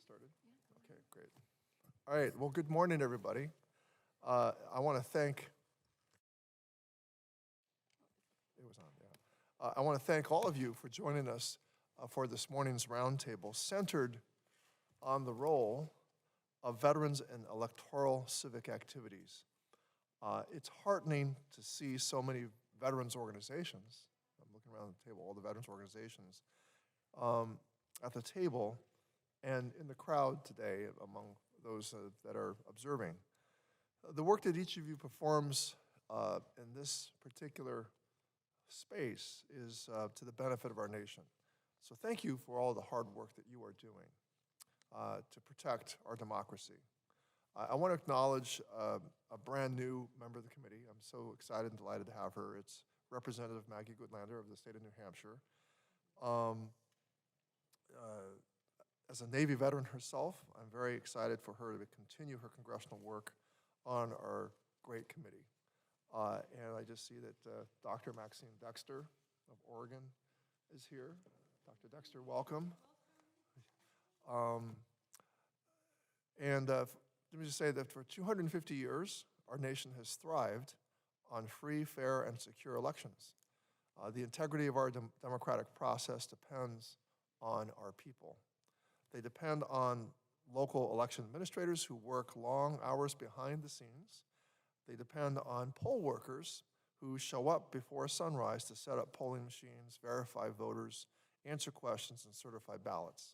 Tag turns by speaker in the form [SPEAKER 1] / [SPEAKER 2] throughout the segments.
[SPEAKER 1] Started? Okay, great. All right, well, good morning, everybody. I want to thank, it was on, yeah. I want to thank all of you for joining us for this morning's roundtable centered on the role of veterans in electoral civic activities. It's heartening to see so many veterans organizations. I'm looking around the table, all the veterans organizations at the table and in the crowd today among those that are observing. The work that each of you performs in this particular space is to the benefit of our nation. So thank you for all the hard work that you are doing to protect our democracy. I want to acknowledge a brand new member of the committee. I'm so excited and delighted to have her. It's Representative Maggie Goodlander of the state of New Hampshire. As a Navy veteran herself, I'm very excited for her to continue her congressional work on our great committee. And I just see that Dr. Maxine Dexter of Oregon is here. Dr. Dexter, welcome. Let me just say that for 250 years, our nation has thrived on free, fair, and secure elections. The integrity of our democratic process depends on our people. They depend on local election administrators who work long hours behind the scenes. They depend on poll workers who show up before sunrise to set up polling machines, verify voters, answer questions, and certify ballots.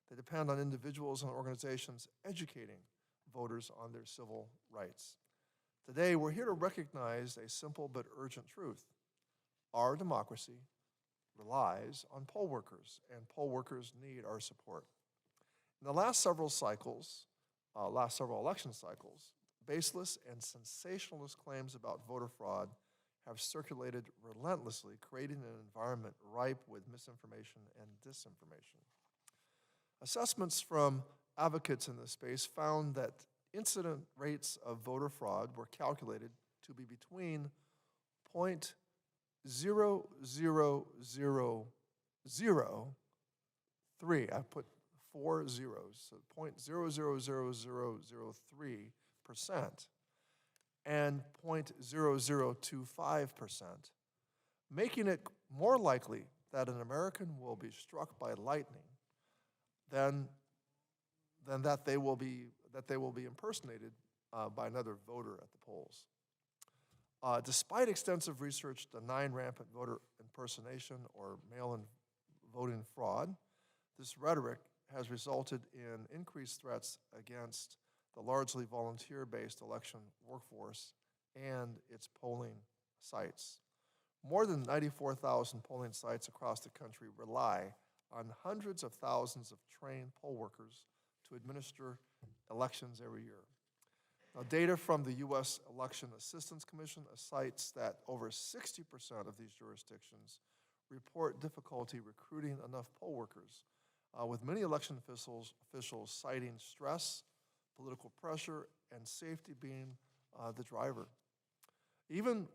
[SPEAKER 1] They depend on individuals and organizations educating voters on their civil rights. Today, we're here to recognize a simple but urgent truth. Our democracy relies on poll workers, and poll workers need our support. In the last several election cycles, baseless and sensationalist claims about voter fraud have circulated relentlessly, creating an environment ripe with misinformation and disinformation. Assessments from advocates in this space found that incident rates of voter fraud were calculated to be between 0.00003, I put 4 zeros, so 0.000003% and 0.0025%, making it more likely that an American will be struck by lightning than that they will be impersonated by another voter at the polls. Despite extensive research denying rampant voter impersonation or mail-in voting fraud, this rhetoric has resulted in increased threats against the largely volunteer-based election workforce and its polling sites. More than 94,000 polling sites across the country rely on hundreds of thousands of trained poll workers to administer elections every year. Now, data from the U.S. Election Assistance Commission cites that over 60% of these jurisdictions report difficulty recruiting enough poll workers, with many election officials citing stress, political pressure, and safety being the driver. Even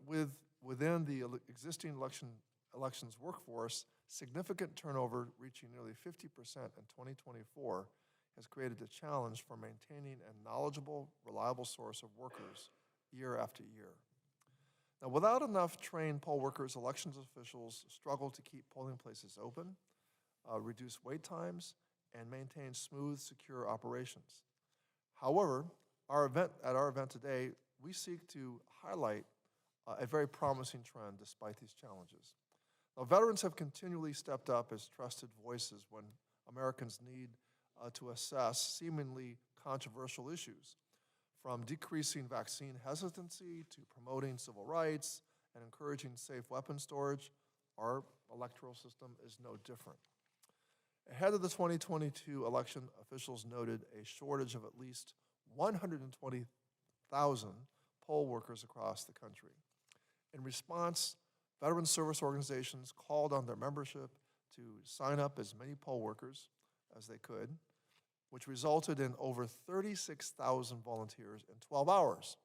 [SPEAKER 1] within the existing elections workforce, significant turnover reaching nearly 50% in 2024 has created a challenge for maintaining a knowledgeable, reliable source of workers year after year. Now, without enough trained poll workers, elections officials struggle to keep polling places open, reduce wait times, and maintain smooth, secure operations. However, at our event today, we seek to highlight a very promising trend despite these challenges. Now, veterans have continually stepped up as trusted voices when Americans need to assess seemingly controversial issues, from decreasing vaccine hesitancy to promoting civil rights and encouraging safe weapon storage. Our electoral system is no different. Ahead of the 2022 election, officials noted a shortage of at least 120,000 poll workers across the country. In response, veteran service organizations called on their membership to sign up as many poll workers as they could, which resulted in over 36,000 volunteers in 12 hours.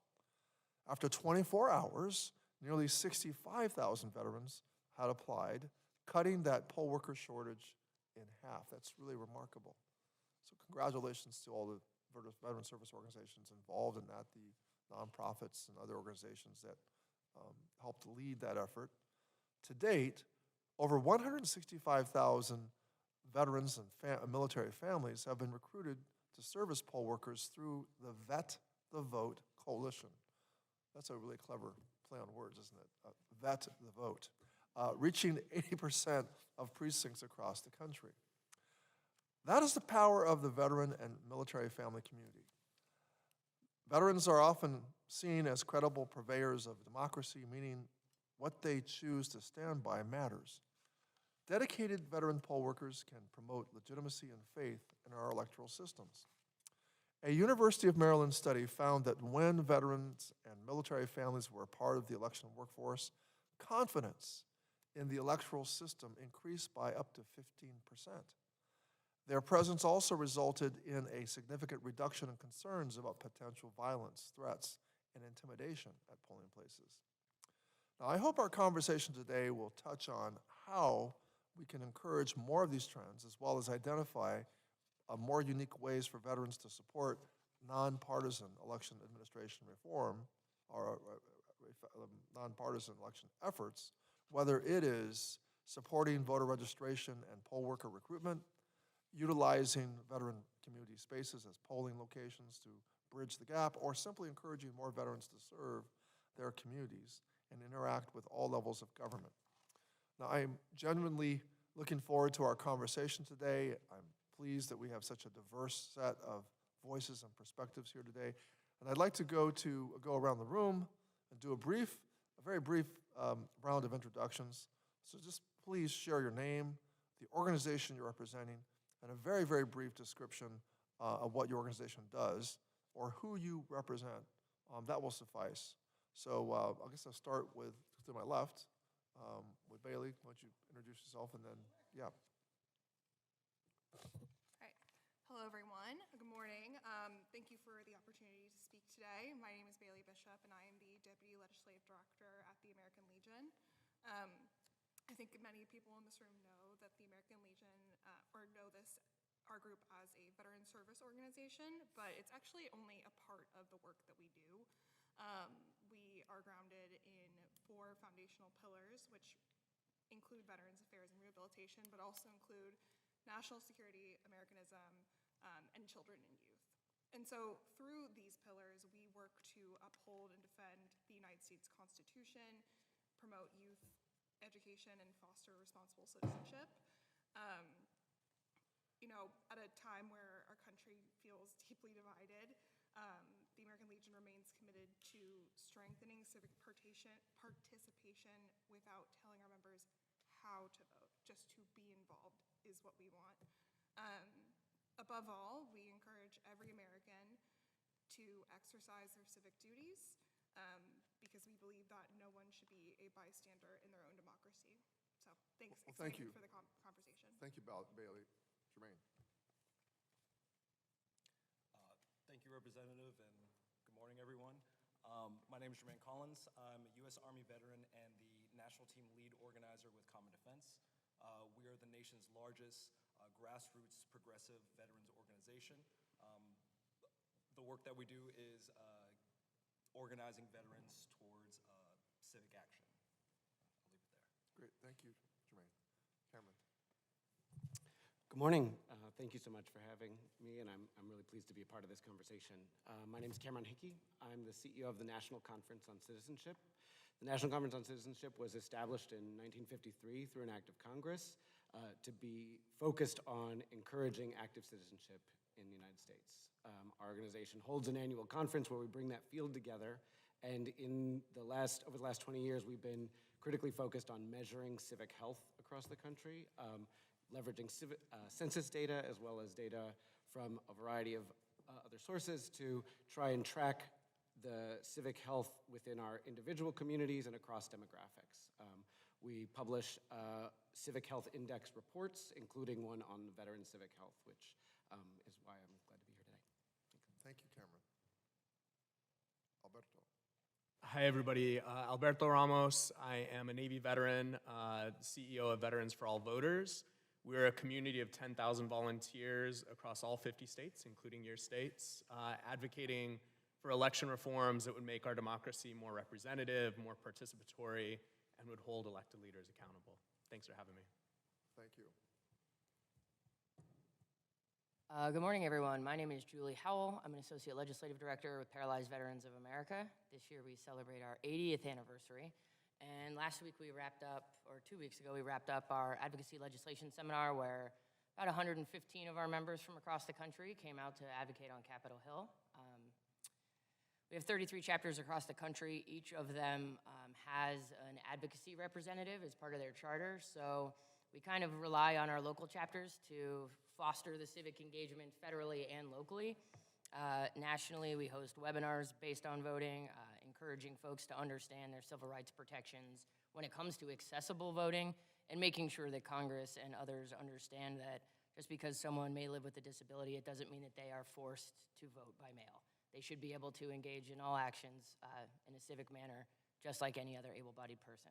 [SPEAKER 1] After 24 hours, nearly 65,000 veterans had applied, cutting that poll worker shortage in half. That's really remarkable. So congratulations to all the veteran service organizations involved in that, the nonprofits and other organizations that helped lead that effort. To date, over 165,000 veterans and military families have been recruited to serve as poll workers through the Vet the Vote Coalition. That's a really clever play on words, isn't it? Vet the Vote, reaching 80% of precincts across the country. That is the power of the veteran and military family community. Veterans are often seen as credible purveyors of democracy, meaning what they choose to stand by matters. Dedicated veteran poll workers can promote legitimacy and faith in our electoral systems. A University of Maryland study found that when veterans and military families were a part of the election workforce, confidence in the electoral system increased by up to 15%. Their presence also resulted in a significant reduction in concerns about potential violence, threats, and intimidation at polling places. Now, I hope our conversation today will touch on how we can encourage more of these trends, as well as identify more unique ways for veterans to support nonpartisan election administration reform or nonpartisan election efforts, whether it is supporting voter registration and poll worker recruitment, utilizing veteran community spaces as polling locations to bridge the gap, or simply encouraging more veterans to serve their communities and interact with all levels of government. Now, I am genuinely looking forward to our conversation today. I'm pleased that we have such a diverse set of voices and perspectives here today. And I'd like to go around the room and do a very brief round of introductions. So just please share your name, the organization you're representing, and a very, very brief description of what your organization does or who you represent. That will suffice. So I guess I'll start with, to my left, with Bailey. Why don't you introduce yourself and then, yeah.
[SPEAKER 2] All right. Hello, everyone. Good morning. Thank you for the opportunity to speak today. My name is Bailey Bishop, and I am the Deputy Legislative Director at the American Legion. I think many people in this room know that the American Legion, or know our group as a veteran service organization, but it's actually only a part of the work that we do. We are grounded in 4 foundational pillars, which include Veterans Affairs and Rehabilitation, but also include national security, Americanism, and children and youth. And so through these pillars, we work to uphold and defend the United States Constitution, promote youth education, and foster responsible citizenship. At a time where our country feels deeply divided, the American Legion remains committed to strengthening civic participation without telling our members how to vote. Just to be involved is what we want. Above all, we encourage every American to exercise their civic duties because we believe that no one should be a bystander in their own democracy. So thanks.
[SPEAKER 1] Well, thank you
[SPEAKER 2] for the conversation.
[SPEAKER 1] Thank you, Bailey. Jermaine.
[SPEAKER 3] Thank you, Representative, and good morning, everyone. My name is Jermaine Collins. I'm a U.S. Army veteran and the national team lead organizer with Common Defense. We are the nation's largest grassroots progressive veterans organization. The work that we do is organizing veterans towards civic action. I'll leave it there.
[SPEAKER 1] Great, thank you, Jermaine. Cameron.
[SPEAKER 4] Good morning. Thank you so much for having me, and I'm really pleased to be a part of this conversation. My name is Cameron Hickey. I'm the CEO of the National Conference on Citizenship. The National Conference on Citizenship was established in 1953 through an act of Congress to be focused on encouraging active citizenship in the United States. Our organization holds an annual conference where we bring that field together, and over the last 20 years, we've been critically focused on measuring civic health across the country, leveraging census data as well as data from a variety of other sources to try and track the civic health within our individual communities and across demographics. We publish civic health index reports, including one on veteran civic health, which is why I'm glad to be here today.
[SPEAKER 1] Thank you, Cameron. Alberto.
[SPEAKER 5] Hi, everybody. Alberto Ramos. I am a Navy veteran, CEO of Veterans for All Voters. We're a community of 10,000 volunteers across all 50 states, including your states, advocating for election reforms that would make our democracy more representative, more participatory, and would hold elected leaders accountable. Thanks for having me.
[SPEAKER 1] Thank you.
[SPEAKER 6] Good morning, everyone. My name is Julie Howell. I'm an Associate Legislative Director with Paralyzed Veterans of America. This year we celebrate our 80th anniversary. And last week we wrapped up, or 2 weeks ago, we wrapped up our advocacy legislation seminar where about 115 of our members from across the country came out to advocate on Capitol Hill. We have 33 chapters across the country. Each of them has an advocacy representative as part of their charter. So we kind of rely on our local chapters to foster the civic engagement federally and locally. Nationally, we host webinars based on voting, encouraging folks to understand their civil rights protections when it comes to accessible voting, and making sure that Congress and others understand that just because someone may live with a disability, it doesn't mean that they are forced to vote by mail. They should be able to engage in all actions in a civic manner, just like any other able-bodied person.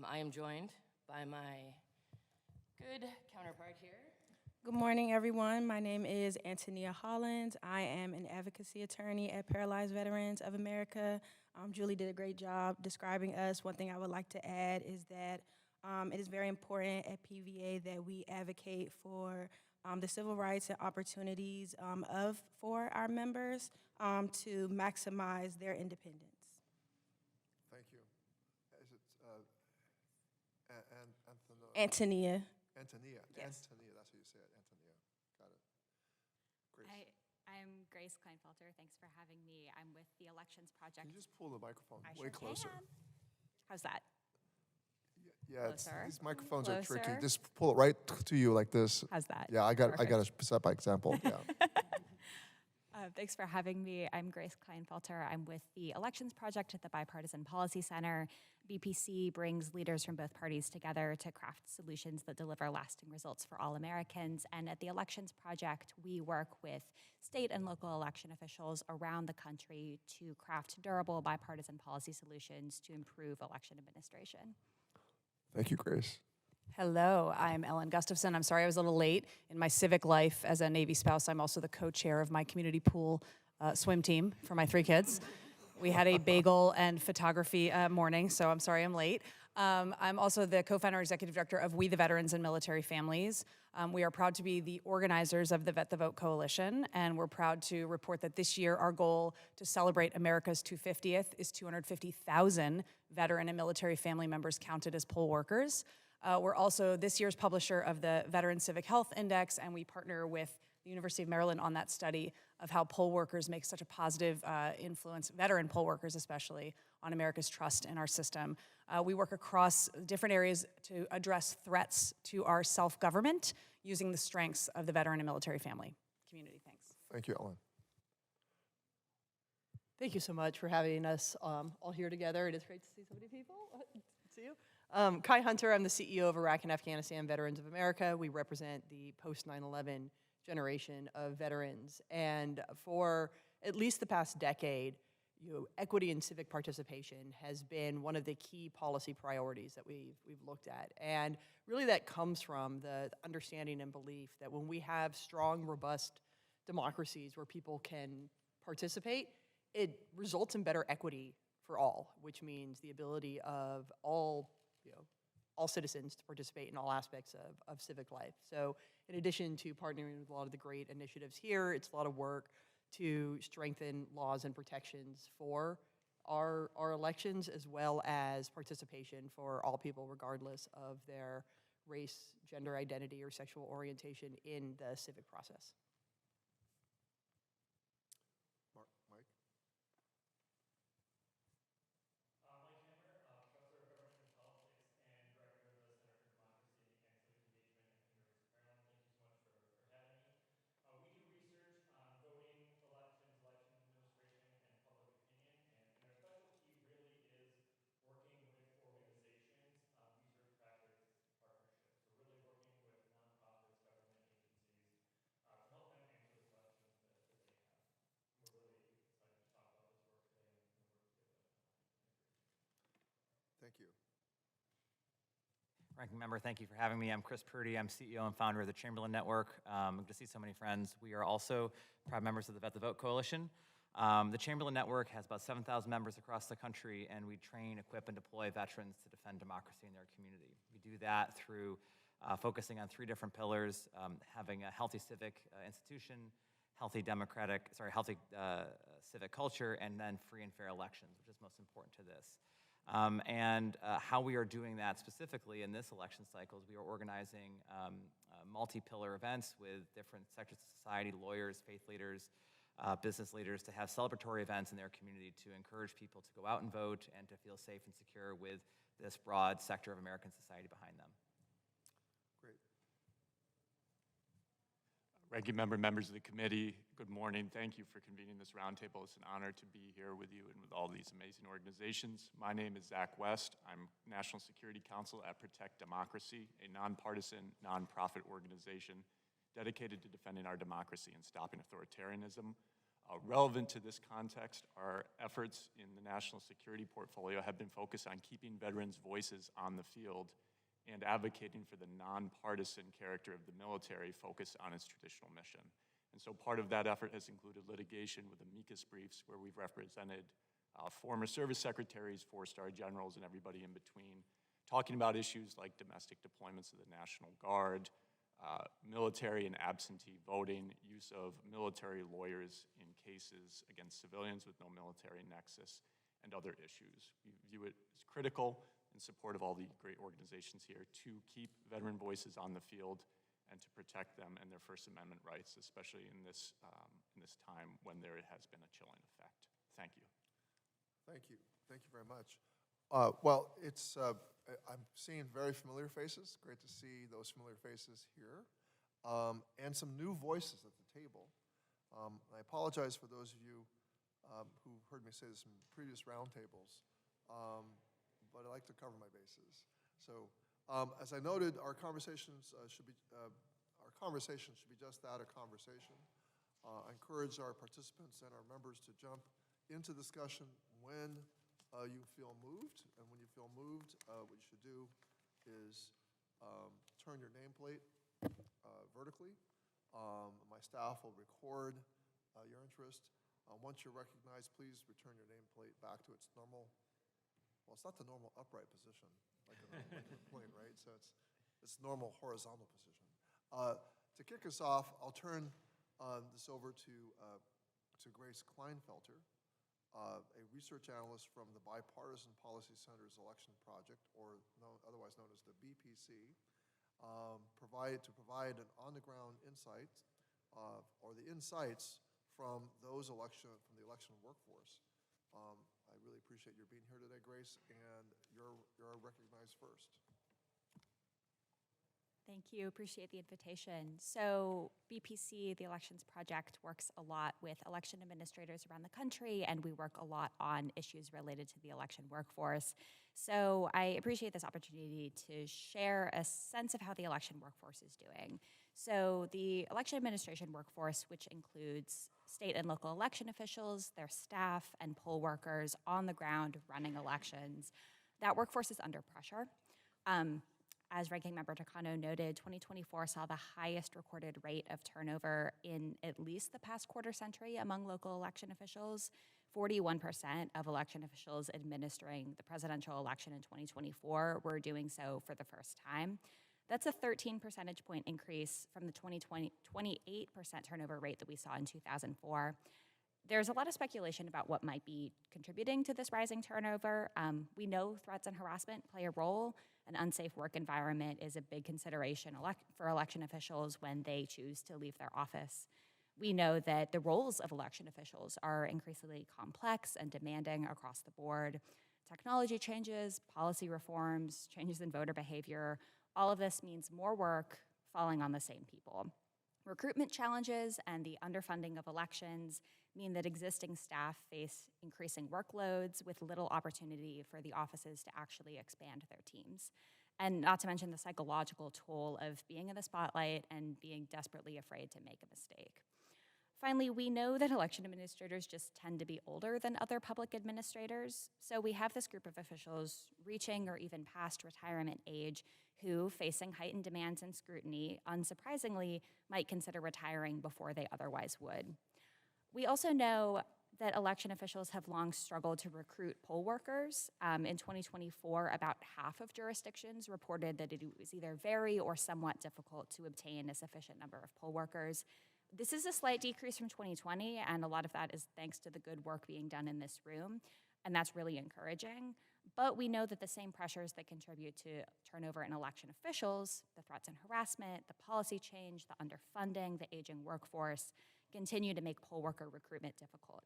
[SPEAKER 6] I am joined by my good counterpart here.
[SPEAKER 7] Good morning, everyone. My name is Antonia Hollins. I am an advocacy attorney at Paralyzed Veterans of America. Julie did a great job describing us. One thing I would like to add is that it is very important at PVA that we advocate for the civil rights and opportunities for our members to maximize their independence.
[SPEAKER 1] Thank you. Is it Antonia?
[SPEAKER 7] Antonia.
[SPEAKER 1] Yes.
[SPEAKER 7] Yes.
[SPEAKER 1] Antonia, that's how you say it, Antonia. Got it. Grace.
[SPEAKER 8] I'm Grace Kleinfelter. Thanks for having me. I'm with the Elections Project.
[SPEAKER 1] Can you just pull the microphone
[SPEAKER 8] I
[SPEAKER 1] way
[SPEAKER 8] sure
[SPEAKER 1] closer?
[SPEAKER 8] can. How's that?
[SPEAKER 1] Yeah,
[SPEAKER 8] Closer.
[SPEAKER 1] these microphones are tricky.
[SPEAKER 8] Closer.
[SPEAKER 1] Just pull it right to you like this.
[SPEAKER 8] How's that?
[SPEAKER 1] Yeah, I got
[SPEAKER 8] Perfect.
[SPEAKER 1] to set by example. Yeah.
[SPEAKER 8] Thanks for having me. I'm Grace Kleinfelter. I'm with the Elections Project at the Bipartisan Policy Center. BPC brings leaders from both parties together to craft solutions that deliver lasting results for all Americans. And at the Elections Project, we work with state and local election officials around the country to craft durable bipartisan policy solutions to improve election administration.
[SPEAKER 1] Thank you, Grace.
[SPEAKER 9] Hello, I'm Ellen Gustafson. I'm sorry I was a little late. In my civic life as a Navy spouse, I'm also the co-chair of my community pool swim team for my 3 kids. We had a bagel and photography morning, so I'm sorry I'm late. I'm also the co-founder and executive director of We the Veterans and Military Families. We are proud to be the organizers of the Vet the Vote Coalition, and we're proud to report that this year our goal to celebrate America's 250th is 250,000 veteran and military family members counted as poll workers. We're also this year's publisher of the Veteran Civic Health Index, and we partner with the University of Maryland on that study of how poll workers make such a positive influence, veteran poll workers especially, on America's trust in our system. We work across different areas to address threats to our self-government using the strengths of the veteran and military family community. Thanks.
[SPEAKER 1] Thank you, Ellen.
[SPEAKER 10] Thank you so much for having us all here together. It is great to see so many people. See you. Kai Hunter, I'm the CEO of Iraq and Afghanistan Veterans of America. We represent the post 9/11 generation of veterans. And for at least the past decade, equity and civic participation has been one of the key policy priorities that we've looked at. And really that comes from the understanding and belief that when we have strong, robust democracies where people can participate, it results in better equity for all, which means the ability of all citizens to participate in all aspects of civic life. So in addition to partnering with a lot of the great initiatives here, it's a lot of work to strengthen laws and protections for our elections, as well as participation for all people regardless of their race, gender identity, or sexual orientation in the civic process.
[SPEAKER 1] Mike? Thank you.
[SPEAKER 11] Ranking Member, thank you for having me. I'm Chris Purdy. I'm CEO and founder of the Chamberlain Network. Good to see so many friends. We are also proud members of the Vet the Vote Coalition. The Chamberlain Network has about 7,000 members across the country, and we train, equip, and deploy veterans to defend democracy in their community. We do that through focusing on three different pillars: having a healthy civic institution, healthy civic culture, and then free and fair elections, which is most important to this. How we are doing that specifically in this election cycle is we are organizing multi-pillar events with different sectors of society, lawyers, faith leaders, business leaders, to have celebratory events in their community to encourage people to go out and vote and to feel safe and secure with this broad sector of American society behind them.
[SPEAKER 1] Great.
[SPEAKER 12] Ranking Member, members of the committee, good morning. Thank you for convening this roundtable. It's an honor to be here with you and with all these amazing organizations. My name is Zach West. I'm National Security Counsel at Protect Democracy, a nonpartisan, nonprofit organization dedicated to defending our democracy and stopping authoritarianism. Relevant to this context, our efforts in the national security portfolio have been focused on keeping veterans' voices on the field and advocating for the nonpartisan character of the military focused on its traditional mission. And so part of that effort has included litigation with amicus briefs where we've represented former service secretaries, four-star generals, and everybody in between, talking about issues like domestic deployments of the National Guard, military and absentee voting, use of military lawyers in cases against civilians with no military nexus, and other issues. We view it as critical in support of all the great organizations here to keep veteran voices on the field and to protect them and their First Amendment rights, especially in this time when there has been a chilling effect. Thank you.
[SPEAKER 1] Thank you. Thank you very much. I'm seeing very familiar faces. Great to see those familiar faces here. And some new voices at the table. I apologize for those of you who heard me say this in previous roundtables, but I like to cover my bases. So, as I noted, our conversations should be just that, a conversation. I encourage our participants and our members to jump into discussion when you feel moved, and when you feel moved, what you should do is turn your nameplate vertically. My staff will record your interest. Once you're recognized, please return your nameplate back to its normal, well, it's not the normal upright position, like a plane, right? So it's normal horizontal position. To kick us off, I'll turn this over to Grace Kleinfelter, a research analyst from the Bipartisan Policy Center's Election Project, or otherwise known as the BPC, to provide an on-the-ground insight, or the insights from the election workforce. I really appreciate your being here today, Grace, and you're recognized first.
[SPEAKER 8] Thank you. Appreciate the invitation. So BPC, the Elections Project, works a lot with election administrators around the country, and we work a lot on issues related to the election workforce. So I appreciate this opportunity to share a sense of how the election workforce is doing. So the election administration workforce, which includes state and local election officials, their staff, and poll workers on the ground running elections, that workforce is under pressure. As Ranking Member Takano noted, 2024 saw the highest recorded rate of turnover in at least the past quarter century among local election officials. 41% of election officials administering the presidential election in 2024 were doing so for the first time. That's a 13 percentage point increase from the 28% turnover rate that we saw in 2004. There's a lot of speculation about what might be contributing to this rising turnover. We know threats and harassment play a role. An unsafe work environment is a big consideration for election officials when they choose to leave their office. We know that the roles of election officials are increasingly complex and demanding across the board. Technology changes, policy reforms, changes in voter behavior, all of this means more work falling on the same people. Recruitment challenges and the underfunding of elections mean that existing staff face increasing workloads with little opportunity for the offices to actually expand their teams. And not to mention the psychological toll of being in the spotlight and being desperately afraid to make a mistake. Finally, we know that election administrators just tend to be older than other public administrators, so we have this group of officials reaching or even past retirement age who, facing heightened demands and scrutiny, unsurprisingly, might consider retiring before they otherwise would. We also know that election officials have long struggled to recruit poll workers. In 2024, about half of jurisdictions reported that it was either very or somewhat difficult to obtain a sufficient number of poll workers. This is a slight decrease from 2020, and a lot of that is thanks to the good work being done in this room, and that's really encouraging. But we know that the same pressures that contribute to turnover in election officials, the threats and harassment, the policy change, the underfunding, the aging workforce, continue to make poll worker recruitment difficult.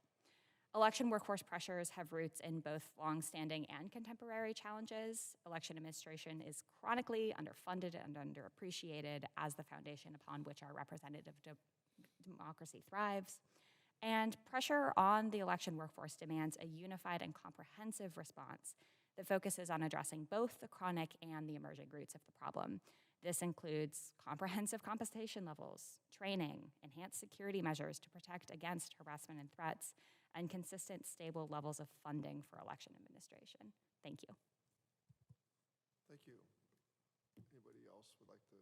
[SPEAKER 8] Election workforce pressures have roots in both longstanding and contemporary challenges. Election administration is chronically underfunded and underappreciated as the foundation upon which our representative democracy thrives. And pressure on the election workforce demands a unified and comprehensive response that focuses on addressing both the chronic and the emerging roots of the problem. This includes comprehensive compensation levels, training, enhanced security measures to protect against harassment and threats, and consistent, stable levels of funding for election administration. Thank you.
[SPEAKER 1] Thank you. Anybody else would like to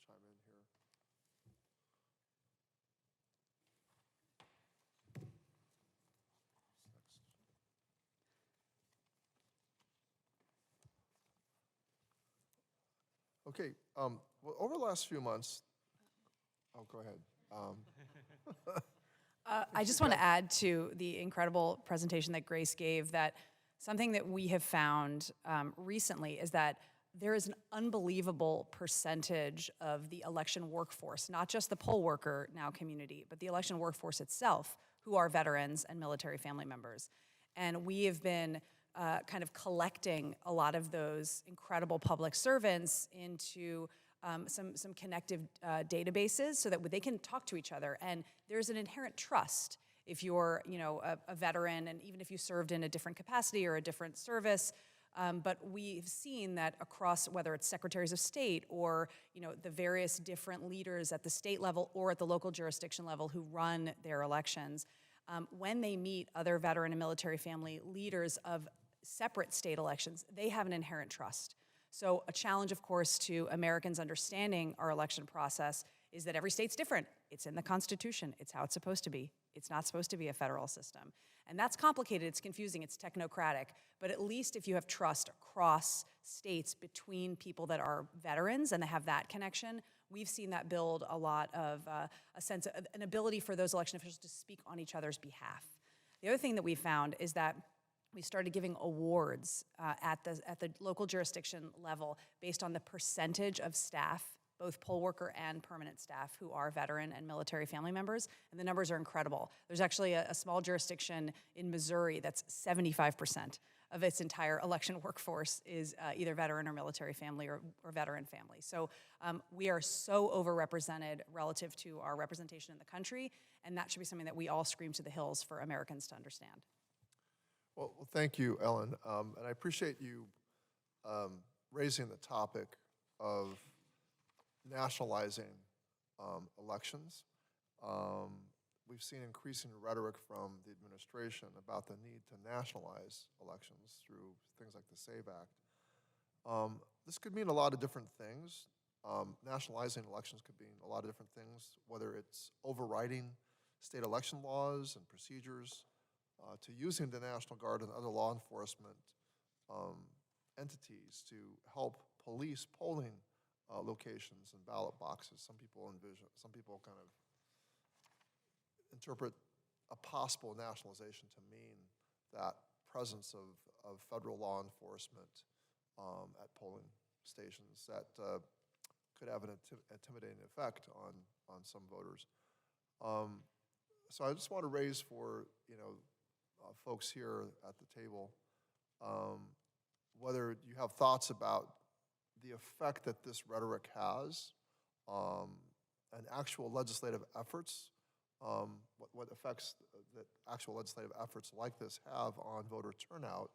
[SPEAKER 1] chime in here? Okay, well, over the last few months, oh, go ahead.
[SPEAKER 9] I just want to add to the incredible presentation that Grace gave that something that we have found recently is that there is an unbelievable percentage of the election workforce, not just the poll worker now community, but the election workforce itself, who are veterans and military family members. And we have been kind of collecting a lot of those incredible public servants into some connective databases so that they can talk to each other. And there's an inherent trust if you're, a veteran, and even if you served in a different capacity or a different service. But we've seen that across, whether it's secretaries of state or, the various different leaders at the state level or at the local jurisdiction level who run their elections, when they meet other veteran and military family leaders of separate state elections, they have an inherent trust. So a challenge, of course, to Americans understanding our election process is that every state's different. It's in the Constitution. It's how it's supposed to be. It's not supposed to be a federal system. And that's complicated. It's confusing. It's technocratic. But at least if you have trust across states between people that are veterans and they have that connection, we've seen that build a lot of a sense of an ability for those election officials to speak on each other's behalf. The other thing that we found is that we started giving awards at the local jurisdiction level based on the percentage of staff, both poll worker and permanent staff, who are veteran and military family members, and the numbers are incredible. There's actually a small jurisdiction in Missouri that's 75% of its entire election workforce is either veteran or military family or veteran family. So we are so overrepresented relative to our representation in the country, and that should be something that we all scream to the hills for Americans to understand.
[SPEAKER 1] Well, thank you, Ellen, and I appreciate you raising the topic of nationalizing elections. We've seen increasing rhetoric from the administration about the need to nationalize elections through things like the SAVE Act. This could mean a lot of different things. Nationalizing elections could mean a lot of different things, whether it's overriding state election laws and procedures, to using the National Guard and other law enforcement entities to help police polling locations and ballot boxes. Some people kind of interpret a possible nationalization to mean that presence of federal law enforcement at polling stations that could have an intimidating effect on some voters. So I just want to raise for folks here at the table whether you have thoughts about the effect that this rhetoric has and actual legislative efforts, what effects that actual legislative efforts like this have on voter turnout,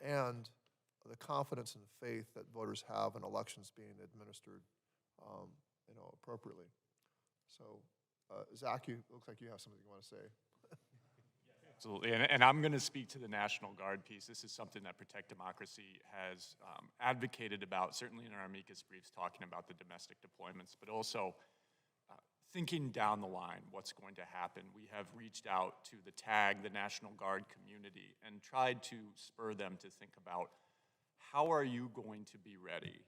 [SPEAKER 1] and the confidence and faith that voters have in elections being administered appropriately. So, Zach, you looks like you have something you want to say.
[SPEAKER 12] Absolutely, and I'm going to speak to the National Guard piece. This is something that Protect Democracy has advocated about, certainly in our amicus briefs, talking about the domestic deployments, but also thinking down the line what's going to happen. We have reached out to the TAG, the National Guard community, and tried to spur them to think about how are you going to be ready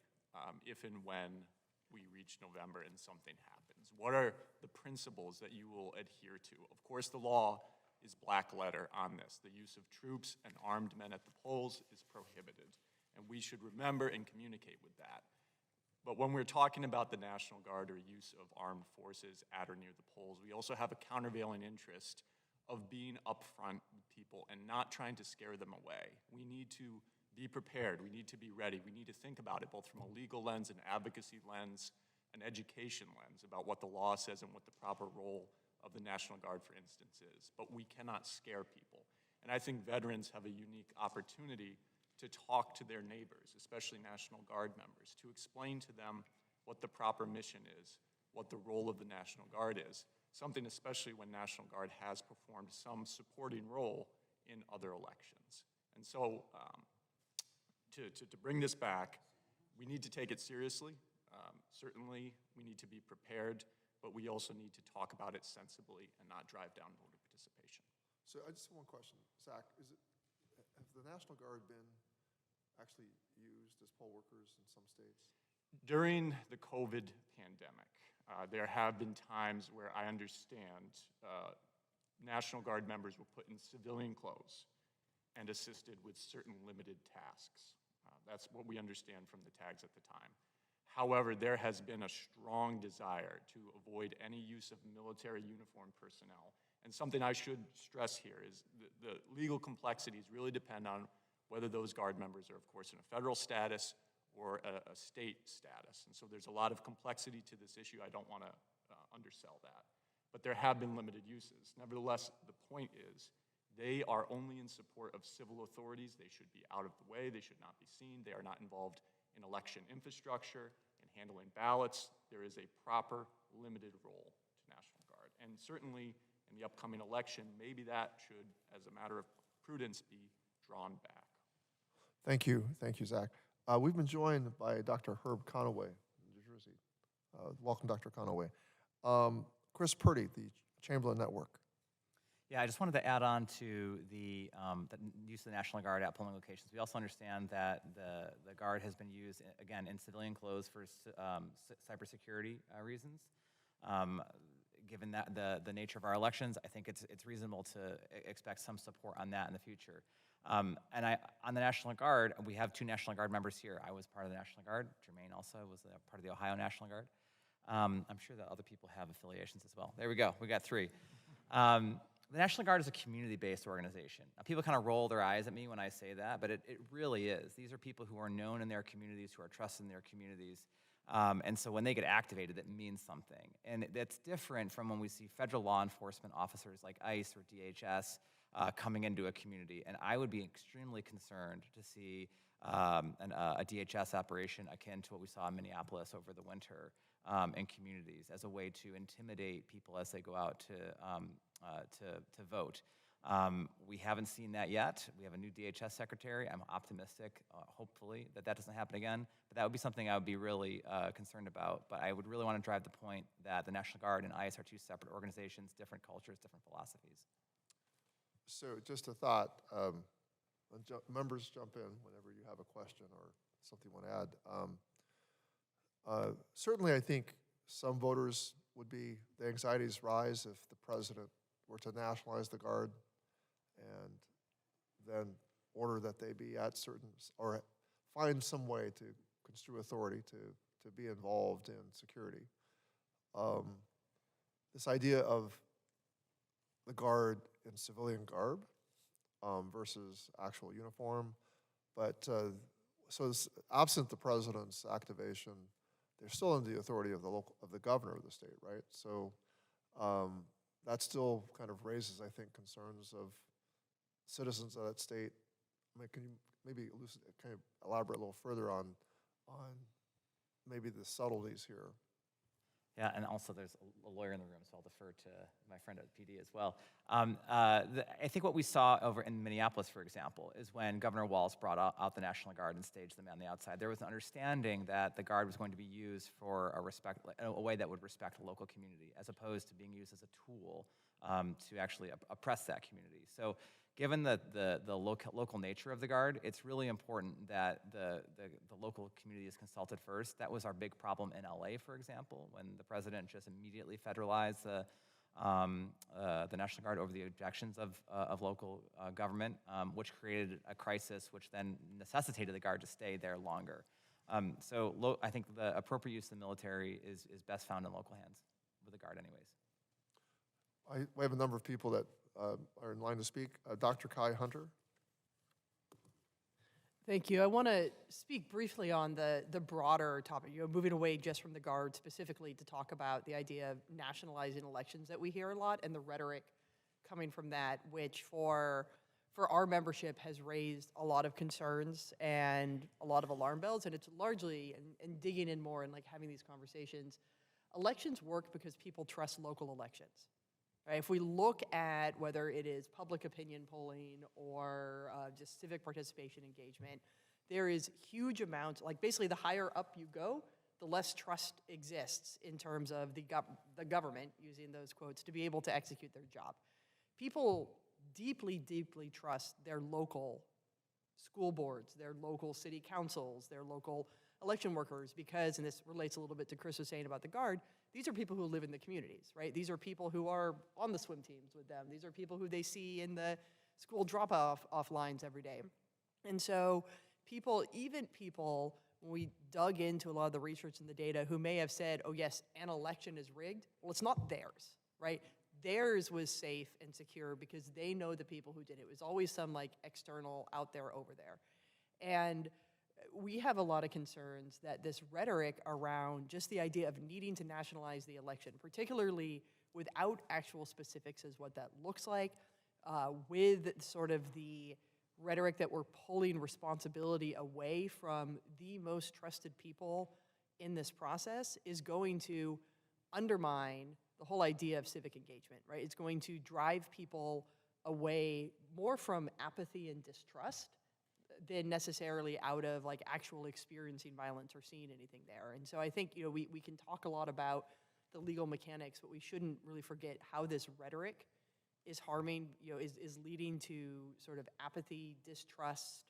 [SPEAKER 12] if and when we reach November and something happens? What are the principles that you will adhere to? Of course, the law is black letter on this. The use of troops and armed men at the polls is prohibited, and we should remember and communicate with that. But when we're talking about the National Guard or use of armed forces at or near the polls, we also have a countervailing interest of being upfront with people and not trying to scare them away. We need to be prepared. We need to be ready. We need to think about it both from a legal lens, an advocacy lens, an education lens about what the law says and what the proper role of the National Guard, for instance, is. But we cannot scare people. And I think veterans have a unique opportunity to talk to their neighbors, especially National Guard members, to explain to them what the proper mission is, what the role of the National Guard is, something especially when National Guard has performed some supporting role in other elections. And so to bring this back, we need to take it seriously. Certainly, we need to be prepared, but we also need to talk about it sensibly and not drive down voter participation.
[SPEAKER 1] So I just have one question, Zach. Have the National Guard been actually used as poll workers in some states?
[SPEAKER 12] During the COVID pandemic, there have been times where I understand National Guard members were put in civilian clothes and assisted with certain limited tasks. That's what we understand from the tags at the time. However, there has been a strong desire to avoid any use of military uniformed personnel. And something I should stress here is the legal complexities really depend on whether those Guard members are, of course, in a federal status or a state status. And so there's a lot of complexity to this issue. I don't want to undersell that. But there have been limited uses. Nevertheless, the point is they are only in support of civil authorities. They should be out of the way. They should not be seen. They are not involved in election infrastructure, in handling ballots. There is a proper, limited role to National Guard. And certainly in the upcoming election, maybe that should, as a matter of prudence, be drawn back.
[SPEAKER 1] Thank you, Zach. We've been joined by Dr. Herb Conaway in New Jersey. Welcome, Dr. Conaway. Chris Purdy, the Chamberlain Network.
[SPEAKER 11] Yeah, I just wanted to add on to the use of the National Guard at polling locations. We also understand that the Guard has been used, again, in civilian clothes for cybersecurity reasons. Given that the nature of our elections, I think it's reasonable to expect some support on that in the future. On the National Guard, we have 2 National Guard members here. I was part of the National Guard. Jermaine also was part of the Ohio National Guard. I'm sure that other people have affiliations as well. There we go. We got 3. The National Guard is a community-based organization. Now, people kind of roll their eyes at me when I say that, but it really is. These are people who are known in their communities, who are trusted in their communities. And so when they get activated, it means something. And that's different from when we see federal law enforcement officers like ICE or DHS coming into a community. And I would be extremely concerned to see a DHS operation akin to what we saw in Minneapolis over the winter in communities as a way to intimidate people as they go out to vote. We haven't seen that yet. We have a new DHS secretary. I'm optimistic, hopefully, that doesn't happen again. But that would be something I would be really concerned about. But I would really want to drive the point that the National Guard and ICE are 2 separate organizations, different cultures, different philosophies.
[SPEAKER 1] So just a thought, members jump in whenever you have a question or something you want to add. Certainly, I think some voters the anxieties rise if the president were to nationalize the Guard and then order that they be at certain, or find some way to construe authority to be involved in security. This idea of the Guard in civilian garb versus actual uniform, but so absent the president's activation, they're still under the authority of the governor of the state, right? So that still kind of raises, I think, concerns of citizens of that state. I mean, can you maybe kind of elaborate a little further on maybe the subtleties here?
[SPEAKER 11] Yeah, and also there's a lawyer in the room, so I'll defer to my friend at PD as well. I think what we saw over in Minneapolis, for example, is when Governor Walz brought out the National Guard and staged them on the outside, there was an understanding that the Guard was going to be used for a way that would respect the local community, as opposed to being used as a tool to actually oppress that community. So given the local nature of the Guard, it's really important that the local community is consulted first. That was our big problem in LA, for example, when the president just immediately federalized the National Guard over the objections of local government, which created a crisis, which then necessitated the Guard to stay there longer. So I think the appropriate use of the military is best found in local hands, with the Guard anyways.
[SPEAKER 1] We have a number of people that are in line to speak. Dr. Kai Hunter.
[SPEAKER 10] Thank you. I want to speak briefly on the broader topic, moving away just from the Guard specifically to talk about the idea of nationalizing elections that we hear a lot and the rhetoric coming from that, which for our membership has raised a lot of concerns and a lot of alarm bells, and it's largely, and digging in more and like having these conversations, elections work because people trust local elections. Right? If we look at whether it is public opinion polling or just civic participation engagement, there is huge amounts, like basically the higher up you go, the less trust exists in terms of the government, using those quotes, to be able to execute their job. People deeply, deeply trust their local school boards, their local city councils, their local election workers, because, and this relates a little bit to Chris was saying about the Guard, these are people who live in the communities, right? These are people who are on the swim teams with them. These are people who they see in the school drop-off lines every day. And so even people, when we dug into a lot of the research and the data, who may have said, oh yes, an election is rigged, well, it's not theirs, right? Theirs was safe and secure because they know the people who did it. It was always some like external out there over there. And we have a lot of concerns that this rhetoric around just the idea of needing to nationalize the election, particularly without actual specifics as what that looks like, with sort of the rhetoric that we're pulling responsibility away from the most trusted people in this process, is going to undermine the whole idea of civic engagement, right? It's going to drive people away more from apathy and distrust than necessarily out of like actual experiencing violence or seeing anything there. And so I think, we can talk a lot about the legal mechanics, but we shouldn't really forget how this rhetoric is harming, is leading to sort of apathy, distrust,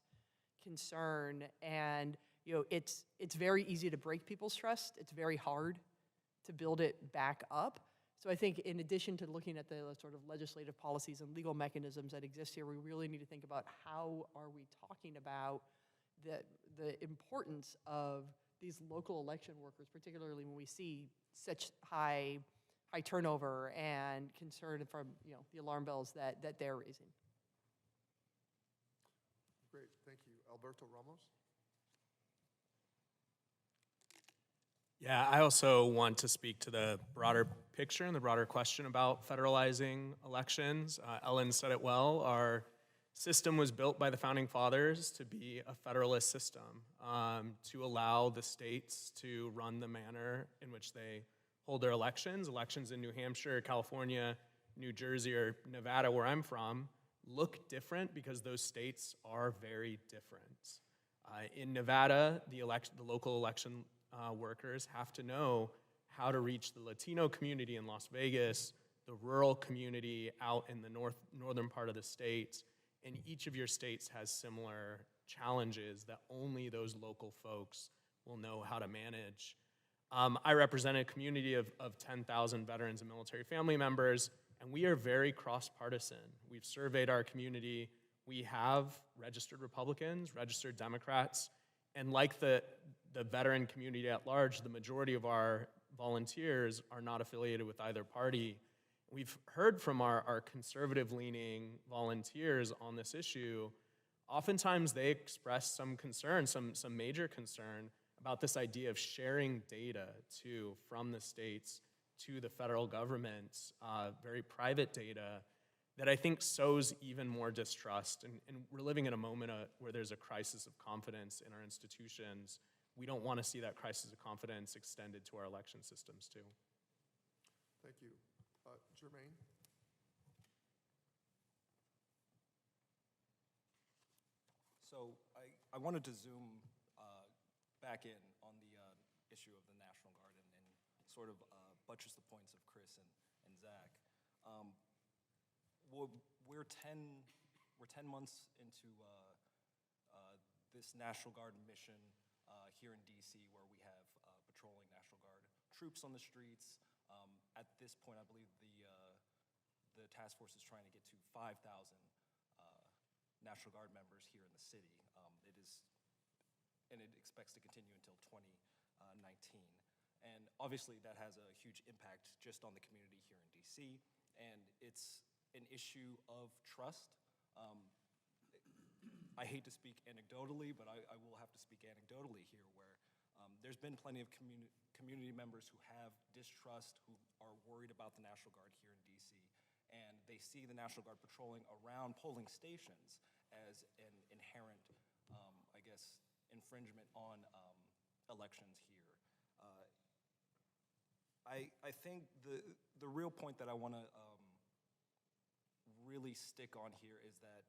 [SPEAKER 10] concern, and it's very easy to break people's trust. It's very hard to build it back up. So I think in addition to looking at the sort of legislative policies and legal mechanisms that exist here, we really need to think about how are we talking about the importance of these local election workers, particularly when we see such high turnover and concern from the alarm bells that they're raising.
[SPEAKER 1] Great, thank you. Alberto Ramos.
[SPEAKER 5] Yeah, I also want to speak to the broader picture and the broader question about federalizing elections. Ellen said it well. Our system was built by the Founding Fathers to be a federalist system, to allow the states to run the manner in which they hold their elections. Elections in New Hampshire, California, New Jersey, or Nevada, where I'm from, look different because those states are very different. In Nevada, the local election workers have to know how to reach the Latino community in Las Vegas, the rural community out in the northern part of the state, and each of your states has similar challenges that only those local folks will know how to manage. I represent a community of 10,000 veterans and military family members, and we are very cross-partisan. We've surveyed our community. We have registered Republicans, registered Democrats, and like the veteran community at large, the majority of our volunteers are not affiliated with either party. We've heard from our conservative-leaning volunteers on this issue. Oftentimes they express some concern, some major concern about this idea of sharing data from the states to the federal government, very private data, that I think sows even more distrust. And we're living in a moment where there's a crisis of confidence in our institutions. We don't want to see that crisis of confidence extended to our election systems too.
[SPEAKER 1] Thank you. Jermaine?
[SPEAKER 3] So I wanted to zoom back in on the issue of the National Guard and sort of buttress the points of Chris and Zach. We're 10 months into this National Guard mission here in DC, where we have patrolling National Guard troops on the streets. At this point, I believe the task force is trying to get to 5,000 National Guard members here in the city. And it expects to continue until 2019. And obviously that has a huge impact just on the community here in DC, and it's an issue of trust. I hate to speak anecdotally, but I will have to speak anecdotally here, where there's been plenty of community members who have distrust, who are worried about the National Guard here in DC, and they see the National Guard patrolling around polling stations as an inherent, I guess, infringement on elections here. I think the real point that I want to really stick on here is that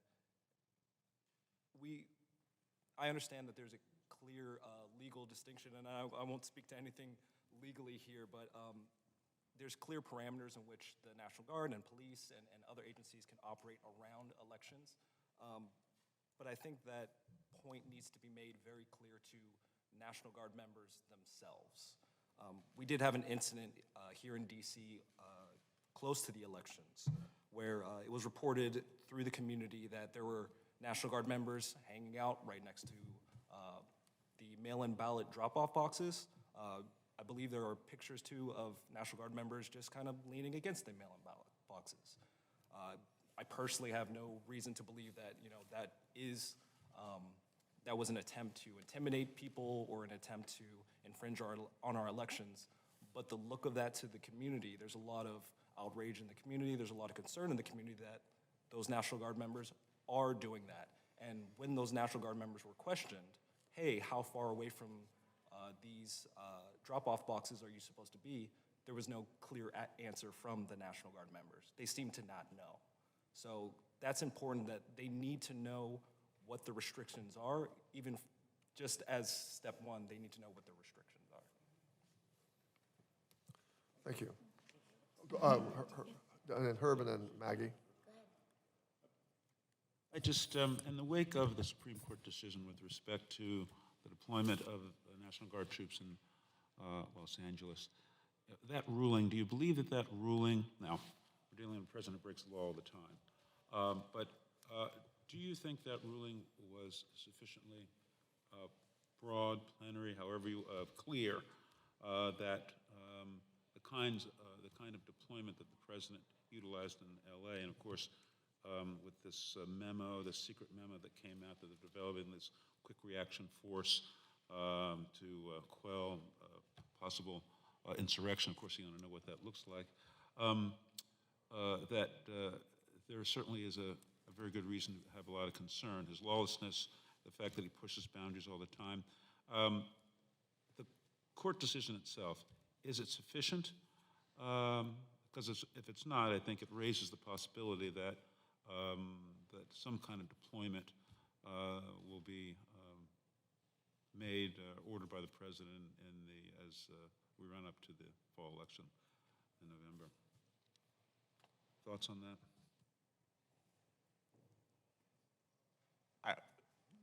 [SPEAKER 3] I understand that there's a clear legal distinction, and I won't speak to anything legally here, but there's clear parameters in which the National Guard and police and other agencies can operate around elections. But I think that point needs to be made very clear to National Guard members themselves. We did have an incident here in DC close to the elections, where it was reported through the community that there were National Guard members hanging out right next to the mail-in ballot drop-off boxes. I believe there are pictures too of National Guard members just kind of leaning against the mail-in ballot boxes. I personally have no reason to believe that that was an attempt to intimidate people or an attempt to infringe on our elections. But the look of that to the community, there's a lot of outrage in the community, there's a lot of concern in the community that those National Guard members are doing that. And when those National Guard members were questioned, hey, how far away from these drop-off boxes are you supposed to be? There was no clear answer from the National Guard members. They seemed to not know. So that's important, that they need to know what the restrictions are. Even just as step one, they need to know what the restrictions are.
[SPEAKER 1] Thank you. And then Herb and then Maggie.
[SPEAKER 13] I just, in the wake of the Supreme Court decision with respect to the deployment of National Guard troops in Los Angeles, that ruling, do you believe that that ruling, now, we're dealing with a president who breaks the law all the time, but do you think that ruling was sufficiently broad, plenary, however you, clear, that the kind of deployment that the president utilized in LA, and of course, with this memo, this secret memo that came out that they're developing this quick reaction force to quell possible insurrection. Of course, you want to know what that looks like. That there certainly is a very good reason to have a lot of concern. His lawlessness, the fact that he pushes boundaries all the time. The court decision itself, is it sufficient? Because if it's not, I think it raises the possibility that that some kind of deployment will be made, ordered by the president as we run up to the fall election in November. Thoughts on that?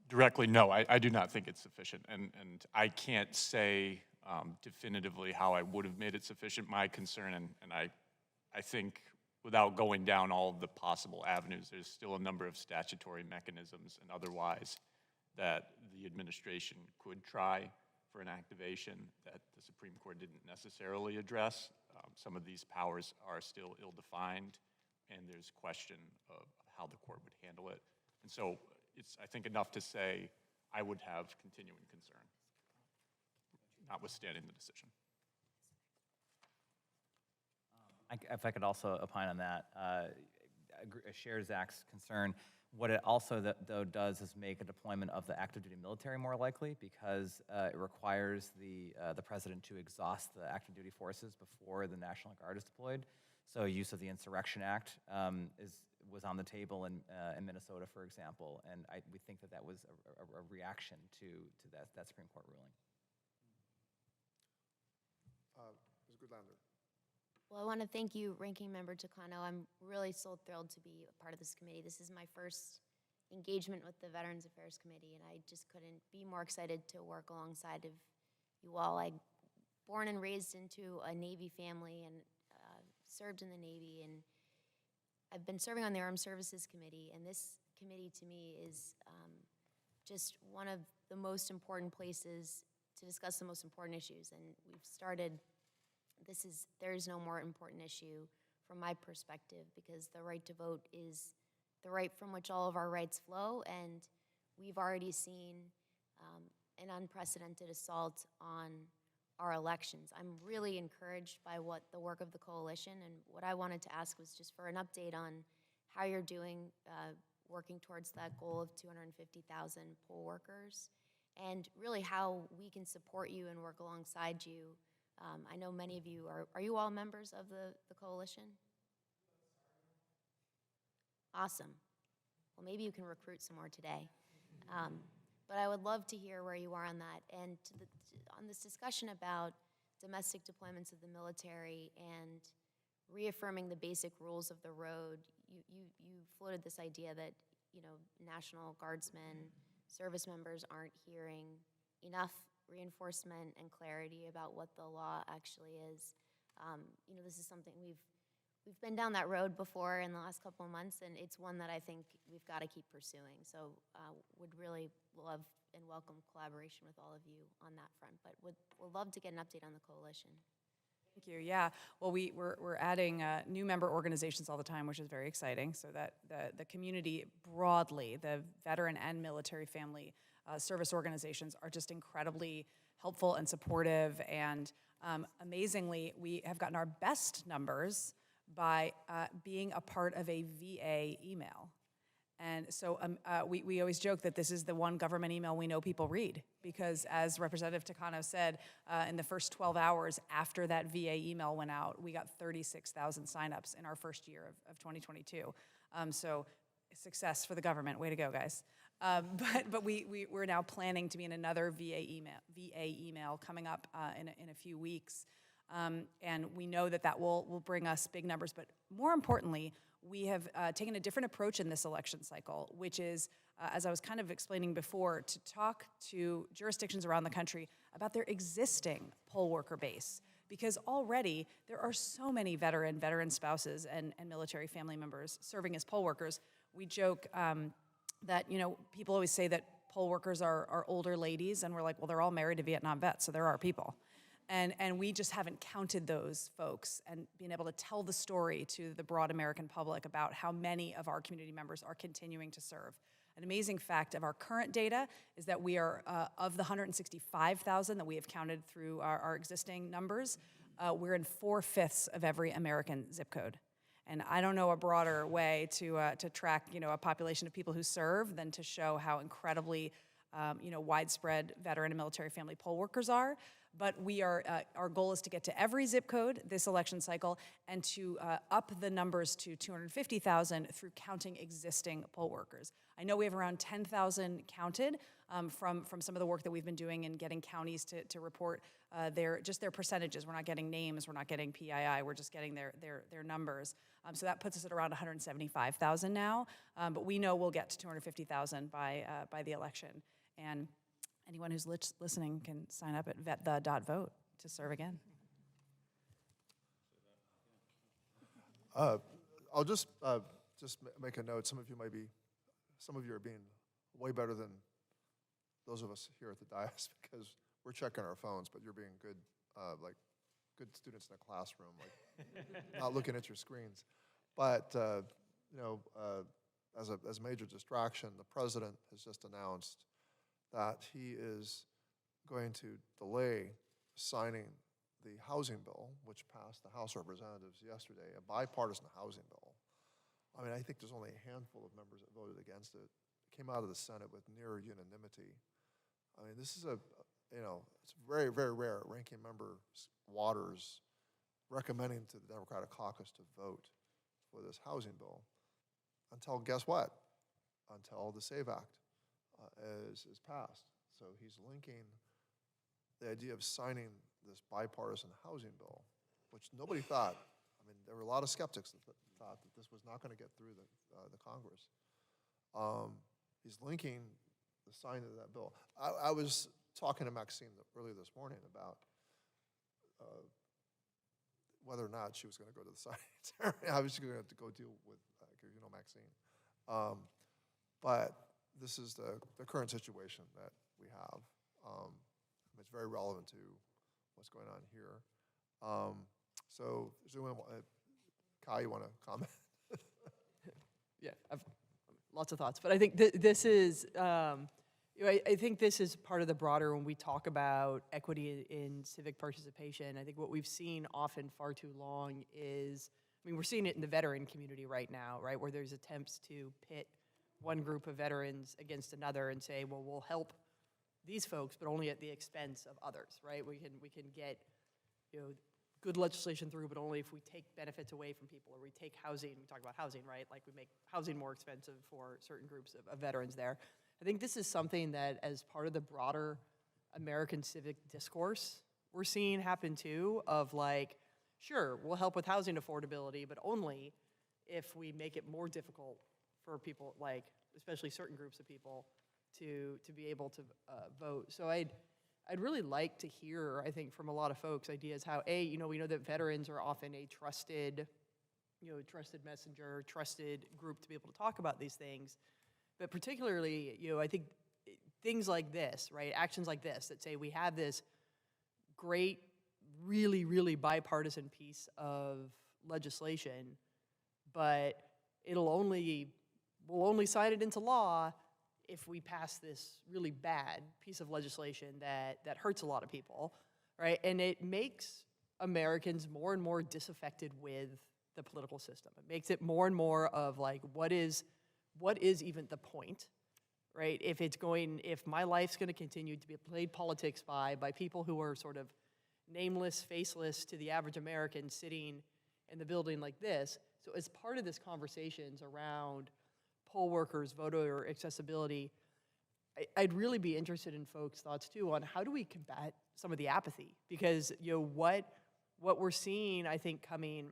[SPEAKER 12] Directly, no, I do not think it's sufficient, and I can't say definitively how I would have made it sufficient. My concern, and I think without going down all of the possible avenues, there's still a number of statutory mechanisms and otherwise that the administration could try for an activation that the Supreme Court didn't necessarily address. Some of these powers are still ill-defined, and there's question of how the court would handle it. And so it's, I think, enough to say I would have continuing concern, notwithstanding the decision.
[SPEAKER 11] If I could also opine on that, I share Zach's concern. What it also, though, does is make a deployment of the active duty military more likely because it requires the president to exhaust the active duty forces before the National Guard is deployed. So use of the Insurrection Act was on the table in Minnesota, for example, and we think that was a reaction to that Supreme Court ruling.
[SPEAKER 1] Ms. Goodlander.
[SPEAKER 14] Well, I want to thank you, Ranking Member Takano. I'm really so thrilled to be a part of this committee. This is my first engagement with the Veterans Affairs Committee, and I just couldn't be more excited to work alongside of you all. I'm born and raised into a Navy family and served in the Navy, and I've been serving on the Armed Services Committee, and this committee to me is just one of the most important places to discuss the most important issues, and we've started. There is no more important issue from my perspective because the right to vote is the right from which all of our rights flow, and we've already seen an unprecedented assault on our elections. I'm really encouraged by the work of the coalition, and what I wanted to ask was just for an update on how you're doing working towards that goal of 250,000 poll workers, and really how we can support you and work alongside you. I know many of you are you all members of the coalition? Awesome. Well, maybe you can recruit some more today. But I would love to hear where you are on that. And on this discussion about domestic deployments of the military and reaffirming the basic rules of the road, you floated this idea that, National Guardsmen, service members aren't hearing enough reinforcement and clarity about what the law actually is. This is something we've been down that road before in the last couple of months, and it's one that I think we've got to keep pursuing. So would really love and welcome collaboration with all of you on that front, but would love to get an update on the coalition.
[SPEAKER 9] Thank you. Yeah. Well, we're adding new member organizations all the time, which is very exciting. So that the community broadly, the veteran and military family service organizations are just incredibly helpful and supportive. And amazingly, we have gotten our best numbers by being a part of a VA email. And so we always joke that this is the one government email we know people read, because as Representative Takano said, in the first 12 hours after that VA email went out, we got 36,000 signups in our first year of 2022. So success for the government. Way to go, guys. But we're now planning to be in another VA email coming up in a few weeks. And we know that will bring us big numbers. But more importantly, we have taken a different approach in this election cycle, which is, as I was kind of explaining before, to talk to jurisdictions around the country about their existing poll worker base. Because already there are so many veteran spouses and military family members serving as poll workers. We joke that, people always say that poll workers are older ladies, and we're like, well, they're all married to Vietnam vets, so they're our people. And we just haven't counted those folks and being able to tell the story to the broad American public about how many of our community members are continuing to serve. An amazing fact of our current data is that we are, of the 165,000 that we have counted through our existing numbers, we're in 4/5 of every American zip code. And I don't know a broader way to track, a population of people who serve than to show how incredibly, widespread veteran and military family poll workers are. But we are, our goal is to get to every zip code this election cycle and to up the numbers to 250,000 through counting existing poll workers. I know we have around 10,000 counted from some of the work that we've been doing in getting counties to report their percentages. We're not getting names, we're not getting PII, we're just getting their numbers. So that puts us at around 175,000 now, but we know we'll get to 250,000 by the election. And anyone who's listening can sign up at vetthe.vote to serve again.
[SPEAKER 1] I'll just make a note. Some of you are being way better than those of us here at the dais because we're checking our phones, but you're being good, like good students in a classroom, like not looking at your screens. But as a major distraction, the president has just announced that he is going to delay signing the housing bill, which passed the House of Representatives yesterday, a bipartisan housing bill, I mean, I think there's only a handful of members that voted against it. It came out of the Senate with near unanimity. I mean, this is it's very, very rare. Ranking Member Waters recommending to the Democratic caucus to vote for this housing bill until, guess what? Until the SAVE Act is passed. So he's linking the idea of signing this bipartisan housing bill, which nobody thought. I mean, there were a lot of skeptics that thought that this was not going to get through the Congress. He's linking the signing of that bill. I was talking to Maxine earlier this morning about whether or not she was going to go to the signing. I was going to have to go deal with, Maxine. But this is the current situation that we have. It's very relevant to what's going on here. So, Kai, you want to comment?
[SPEAKER 10] Yeah, I've lots of thoughts, but I think this is, I think this is part of the broader, when we talk about equity in civic participation, I think what we've seen often far too long is, we're seeing it in the veteran community right now, right, where there's attempts to pit one group of veterans against another and say, well, we'll help these folks, but only at the expense of others, right? We can get, good legislation through, but only if we take benefits away from people, or we take housing. We talk about housing, right? Like, we make housing more expensive for certain groups of veterans there. I think this is something that, as part of the broader American civic discourse, we're seeing happen too, of like, sure, we'll help with housing affordability, but only if we make it more difficult for people, like, especially certain groups of people, to be able to vote. So I'd really like to hear, I think, from a lot of folks, ideas how, we know that veterans are often a trusted messenger, trusted group to be able to talk about these things. But particularly, I think things like this, right, actions like this that say we have this great, really, really bipartisan piece of legislation, but we'll only sign it into law if we pass this really bad piece of legislation that hurts a lot of people, right? And it makes Americans more and more disaffected with the political system. It makes it more and more of like, what is even the point, right? If my life's gonna continue to be played politics by people who are sort of nameless, faceless to the average American sitting in the building like this. So as part of this conversations around poll workers, voter accessibility, I'd really be interested in folks' thoughts too on how do we combat some of the apathy? Because what we're seeing, I think, coming,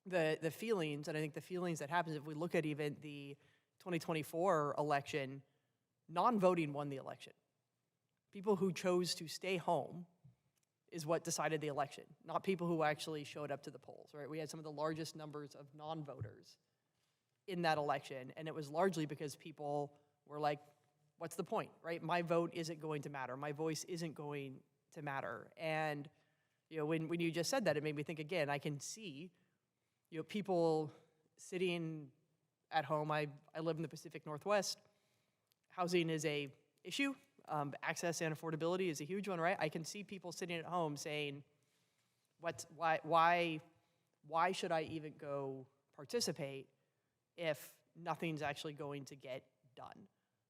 [SPEAKER 10] the feelings, and I think the feelings that happens if we look at even the 2024 election, non-voting won the election. People who chose to stay home is what decided the election, not people who actually showed up to the polls, right? We had some of the largest numbers of non-voters in that election, and it was largely because people were like, what's the point, right? My vote isn't going to matter. My voice isn't going to matter. And when you just said that, it made me think again, I can see people sitting at home. I live in the Pacific Northwest. Housing is a issue. Access and affordability is a huge one, right? I can see people sitting at home saying, why should I even go participate if nothing's actually going to get done,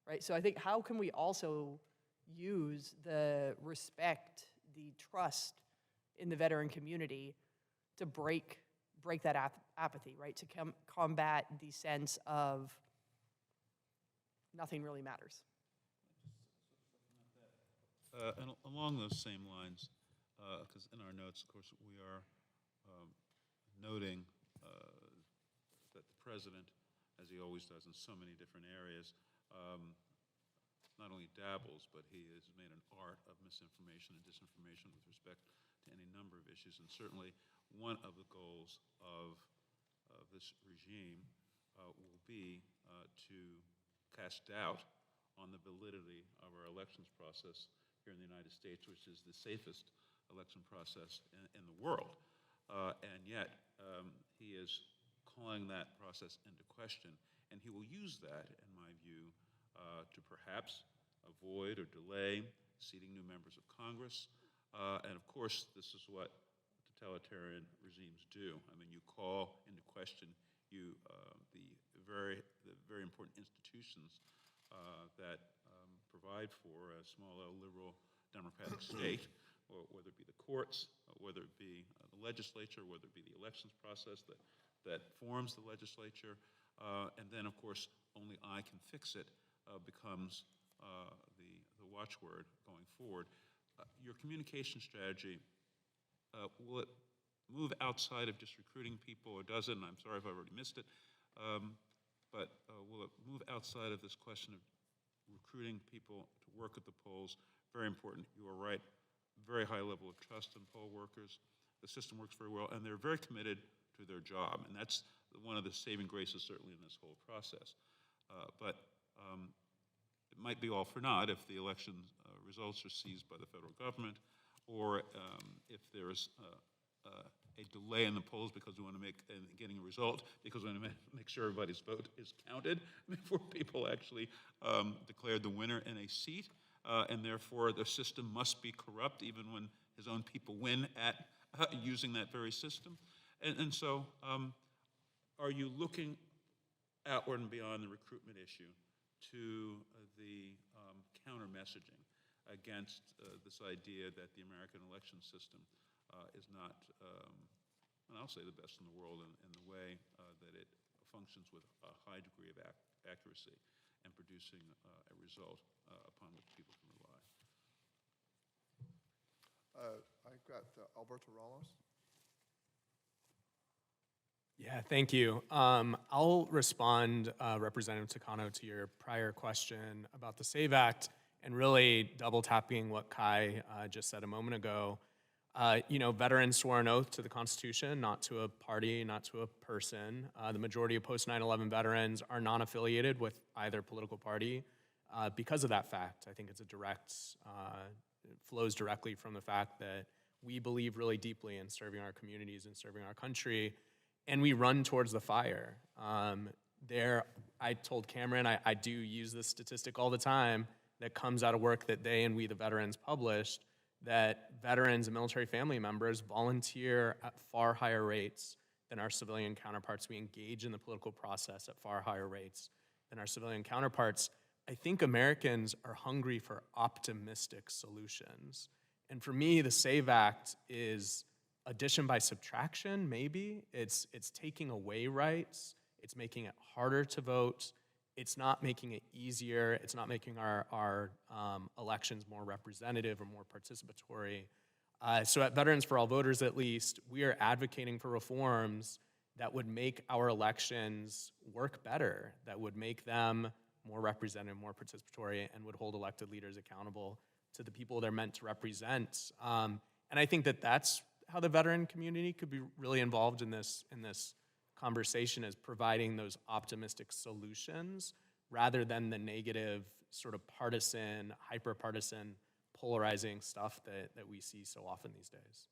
[SPEAKER 10] right? So I think, how can we also use the respect, the trust in the veteran community to break that apathy, right? To combat the sense of nothing really matters.
[SPEAKER 13] And along those same lines, because in our notes, of course, we are noting that the president, as he always does in so many different areas, not only dabbles, but he has made an art of misinformation and disinformation with respect to any number of issues. And certainly one of the goals of this regime will be to cast doubt on the validity of our elections process here in the United States, which is the safest election process in the world. And yet, he is calling that process into question, and he will use that, in my view, to perhaps avoid or delay seating new members of Congress. And of course, this is what totalitarian regimes do. I mean, you call into question you the very important institutions that provide for a small L liberal democratic state, or whether it be the courts, whether it be the legislature, whether it be the elections process that forms the legislature, and then, of course, only I can fix it becomes the watchword going forward. Your communication strategy, will it move outside of just recruiting people, or does it? And I'm sorry if I've already missed it, but will it move outside of this question of recruiting people to work at the polls? Very important. You are right. Very high level of trust in poll workers. The system works very well, and they're very committed to their job, and that's one of the saving graces, certainly, in this whole process. But it might be all for naught if the election results are seized by the federal government, or if there's a delay in the polls because we want to make getting a result, because we want to make sure everybody's vote is counted before people actually declare the winner in a seat, and therefore the system must be corrupt even when his own people win at using that very system. And so are you looking outward and beyond the recruitment issue to the counter-messaging against this idea that the American election system is not, and I'll say the best in the world in the way that it functions with a high degree of accuracy and producing a result upon which people can rely?
[SPEAKER 1] I've got Alberto Ramos.
[SPEAKER 5] Yeah, thank you. I'll respond, Representative Takano, to your prior question about the SAVE Act, and really double tapping what Kai just said a moment ago. Veterans swore an oath to the Constitution, not to a party, not to a person. The majority of post 9/11 veterans are non-affiliated with either political party because of that fact. I think it's it flows directly from the fact that we believe really deeply in serving our communities and serving our country, and we run towards the fire. I told Cameron, I do use this statistic all the time that comes out of work that they and we, the veterans, published, that veterans and military family members volunteer at far higher rates than our civilian counterparts. We engage in the political process at far higher rates than our civilian counterparts. I think Americans are hungry for optimistic solutions. And for me, the SAVE Act is addition by subtraction, maybe. It's taking away rights. It's making it harder to vote. It's not making it easier. It's not making our elections more representative or more participatory. So at Veterans for All Voters, at least, we are advocating for reforms that would make our elections work better, that would make them more representative, more participatory, and would hold elected leaders accountable to the people they're meant to represent. And I think that that's how the veteran community could be really involved in this conversation, is providing those optimistic solutions rather than the negative, sort of partisan, hyper-partisan, polarizing stuff that we see so often these days.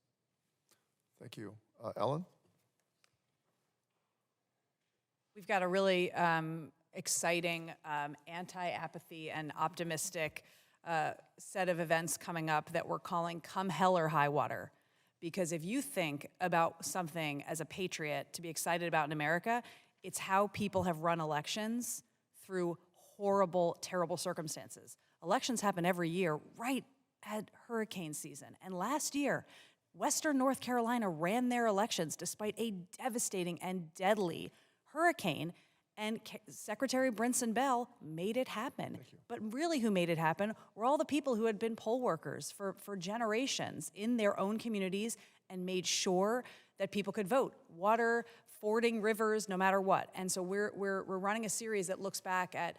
[SPEAKER 1] Thank you. Ellen?
[SPEAKER 9] We've got a really exciting anti-apathy and optimistic set of events coming up that we're calling Come Hell or High Water. Because if you think about something as a patriot to be excited about in America, it's how people have run elections through horrible, terrible circumstances. Elections happen every year right at hurricane season. And last year, Western North Carolina ran their elections despite a devastating and deadly hurricane, and Secretary Brinson Bell made it happen. But really who made it happen were all the people who had been poll workers for generations in their own communities and made sure that people could vote. Water, fording rivers, no matter what. And so we're running a series that looks back at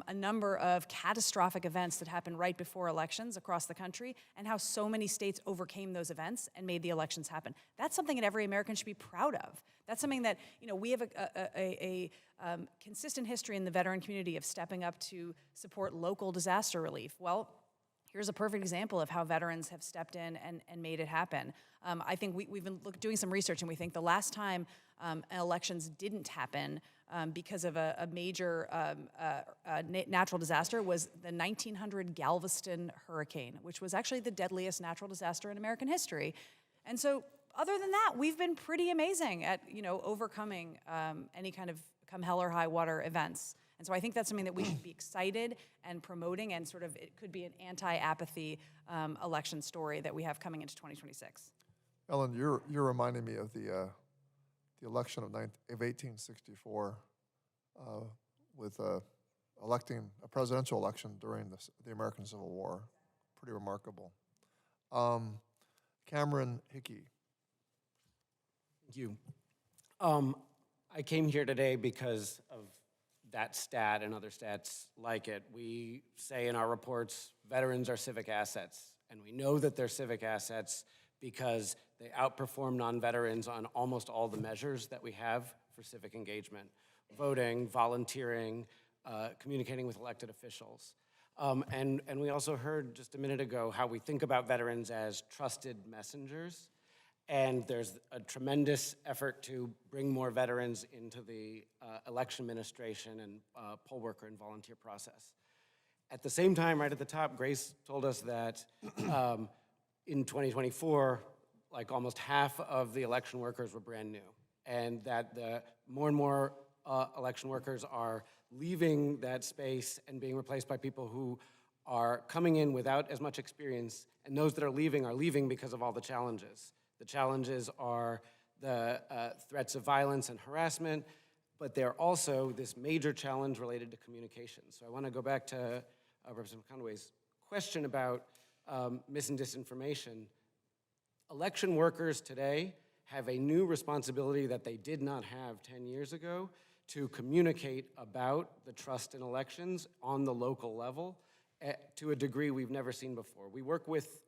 [SPEAKER 9] a number of catastrophic events that happened right before elections across the country, and how so many states overcame those events and made the elections happen. That's something that every American should be proud of. That's something that, we have a consistent history in the veteran community of stepping up to support local disaster relief. Well, here's a perfect example of how veterans have stepped in and made it happen. I think we've been doing some research, and we think the last time elections didn't happen because of a major natural disaster was the 1900 Galveston hurricane, which was actually the deadliest natural disaster in American history. And so other than that, we've been pretty amazing at, overcoming any kind of come hell or high water events. And so I think that's something that we should be excited and promoting, and sort of it could be an anti-apathy election story that we have coming into 2026.
[SPEAKER 1] Ellen, you're reminding me of the election of 1864 with electing a presidential election during the American Civil War. Pretty remarkable. Cameron Hickey.
[SPEAKER 4] Thank you. I came here today because of that stat and other stats like it. We say in our reports, veterans are civic assets, and we know that they're civic assets because they outperform non-veterans on almost all the measures that we have for civic engagement: voting, volunteering, communicating with elected officials. And we also heard just a minute ago how we think about veterans as trusted messengers. And there's a tremendous effort to bring more veterans into the election administration and poll worker and volunteer process. At the same time, right at the top, Grace told us that in 2024, like almost half of the election workers were brand new, and that the more and more election workers are leaving that space and being replaced by people who are coming in without as much experience, and those that are leaving because of all the challenges. The challenges are the threats of violence and harassment, but they're also this major challenge related to communication. So I want to go back to Representative Conway's question about mis and disinformation. Election workers today have a new responsibility that they did not have 10 years ago to communicate about the trust in elections on the local level to a degree we've never seen before. We work with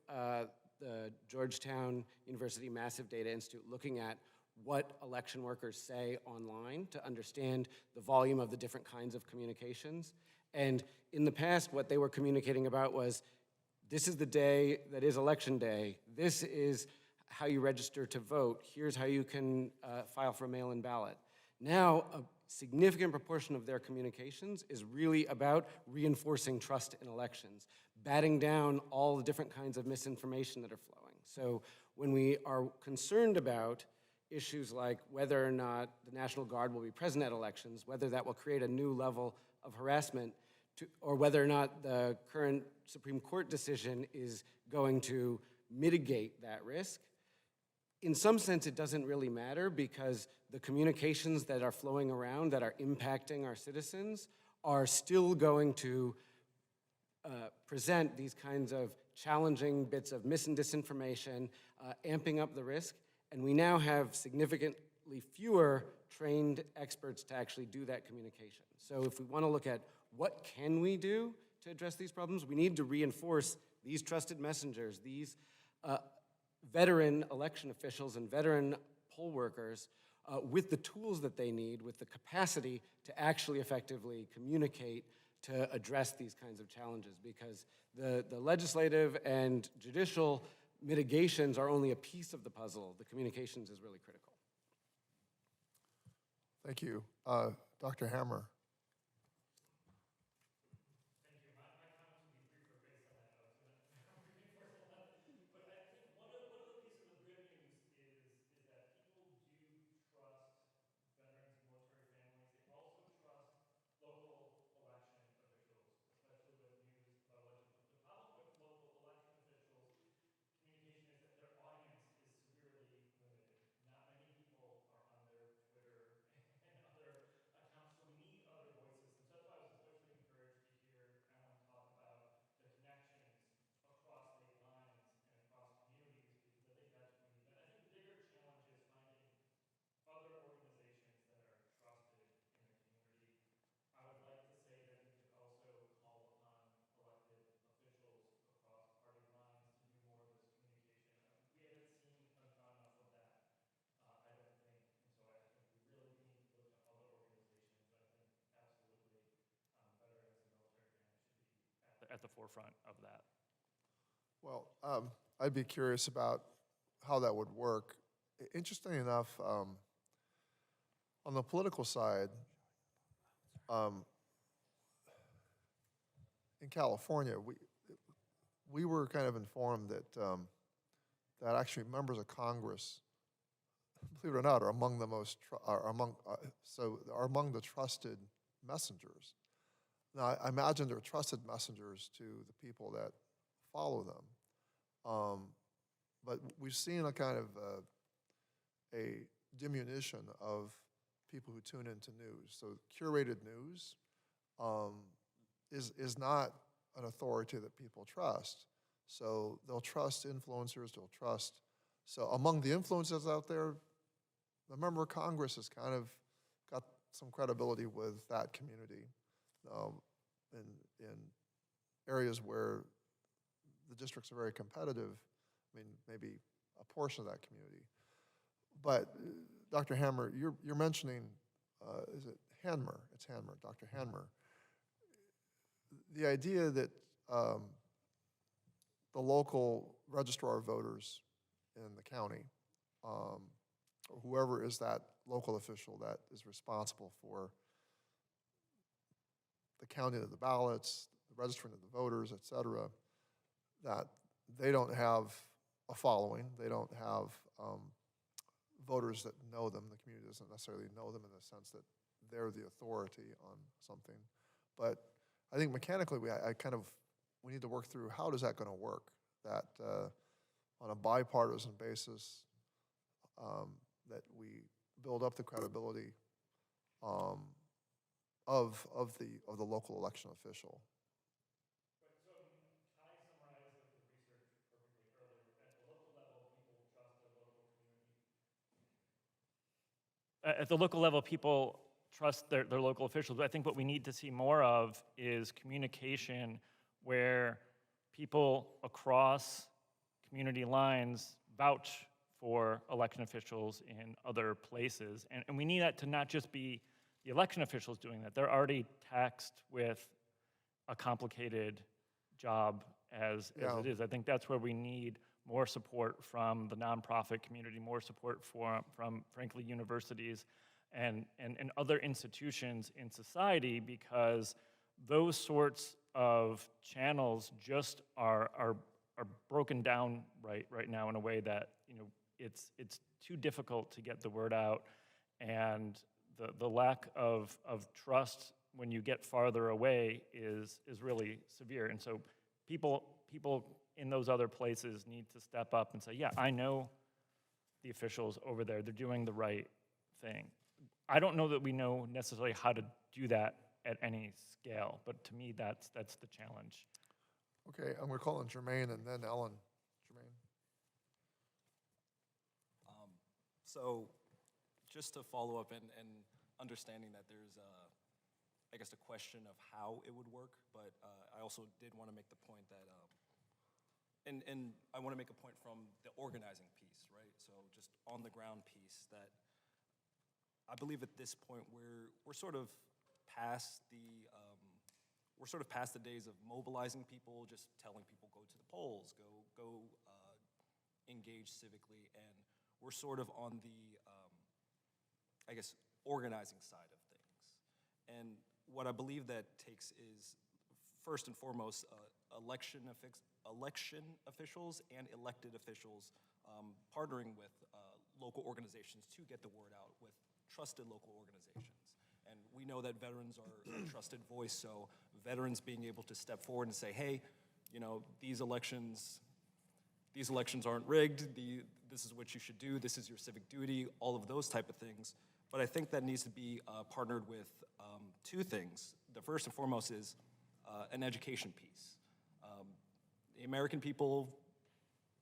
[SPEAKER 4] the Georgetown University Massive Data Institute looking at what election workers say online to understand the volume of the different kinds of communications. And in the past, what they were communicating about was, this is the day that is election day. This is how you register to vote. Here's how you can file for a mail-in ballot. Now, a significant proportion of their communications is really about reinforcing trust in elections, batting down all the different kinds of misinformation that are flowing. So when we are concerned about issues like whether or not the National Guard will be present at elections, whether that will create a new level of harassment, or whether or not the current Supreme Court decision is going to mitigate that risk, in some sense it doesn't really matter, because the communications that are flowing around that are impacting our citizens are still going to present these kinds of challenging bits of mis and disinformation, amping up the risk, and we now have significantly fewer trained experts to actually do that communication. So if we want to look at what can we do to address these problems, we need to reinforce these trusted messengers, these veteran election officials and veteran poll workers with the tools that they need, with the capacity to actually effectively communicate to address these kinds of challenges, because the legislative and judicial mitigations are only a piece of the puzzle. The communications is really critical.
[SPEAKER 1] Thank you. Dr. Hammer.
[SPEAKER 12] At the forefront of that.
[SPEAKER 1] Well, I'd be curious about how that would work. Interestingly enough, on the political side, in California, we were kind of informed that that actually members of Congress believe it or not, are among the most are among the trusted messengers. Now, I imagine they're trusted messengers to the people that follow them, but we've seen a kind of a diminution of people who tune into news. So curated news is not an authority that people trust. So they'll trust influencers, they'll trust. So among the influencers out there, the member of Congress has kind of got some credibility with that community in areas where the districts are very competitive. I mean, maybe a portion of that community. But Dr. Hammer, you're mentioning, is it Hanmer? It's Hanmer, Dr. Hanmer. The idea that the local registrar of voters in the county, or whoever is that local official that is responsible for the counting of the ballots, the registering of the voters, et cetera, that they don't have a following, they don't have voters that know them. The community doesn't necessarily know them in the sense that they're the authority on something. But I think mechanically, we need to work through how does that going to work, that on a bipartisan basis, that we build up the credibility of the local election official.
[SPEAKER 15] So Kai summarized the research perfectly earlier. At the local level, people trust their local community. At the local level, people trust their local officials. But I think what we need to see more of is communication where people across community lines vouch for election officials in other places. And we need that to not just be the election officials doing that. They're already taxed with a complicated job as it is. I think that's where we need more support from the nonprofit community, more support from frankly, universities and other institutions in society, because those sorts of channels just are broken down right now in a way that, it's too difficult to get the word out, and the lack of trust when you get farther away is really severe. And so people in those other places need to step up and say, yeah, I know the officials over there, they're doing the right thing. I don't know that we know necessarily how to do that at any scale, but to me, that's the challenge.
[SPEAKER 1] Okay, I'm going to call on Jermaine and then Ellen. Jermaine.
[SPEAKER 3] So just to follow up and understanding that there's, I guess, a question of how it would work, but I also did want to make the point that, and I want to make a point from the organizing piece, right? So just on the ground piece, that I believe at this point we're sort of past the days of mobilizing people, just telling people go to the polls, go engage civically, and we're sort of on the, I guess, organizing side of things. And what I believe that takes is, first and foremost, election officials and elected officials partnering with local organizations to get the word out with trusted local organizations. And we know that veterans are a trusted voice, so veterans being able to step forward and say, hey, these elections aren't rigged, this is what you should do, this is your civic duty, all of those type of things. But I think that needs to be partnered with two things. The first and foremost is an education piece. The American people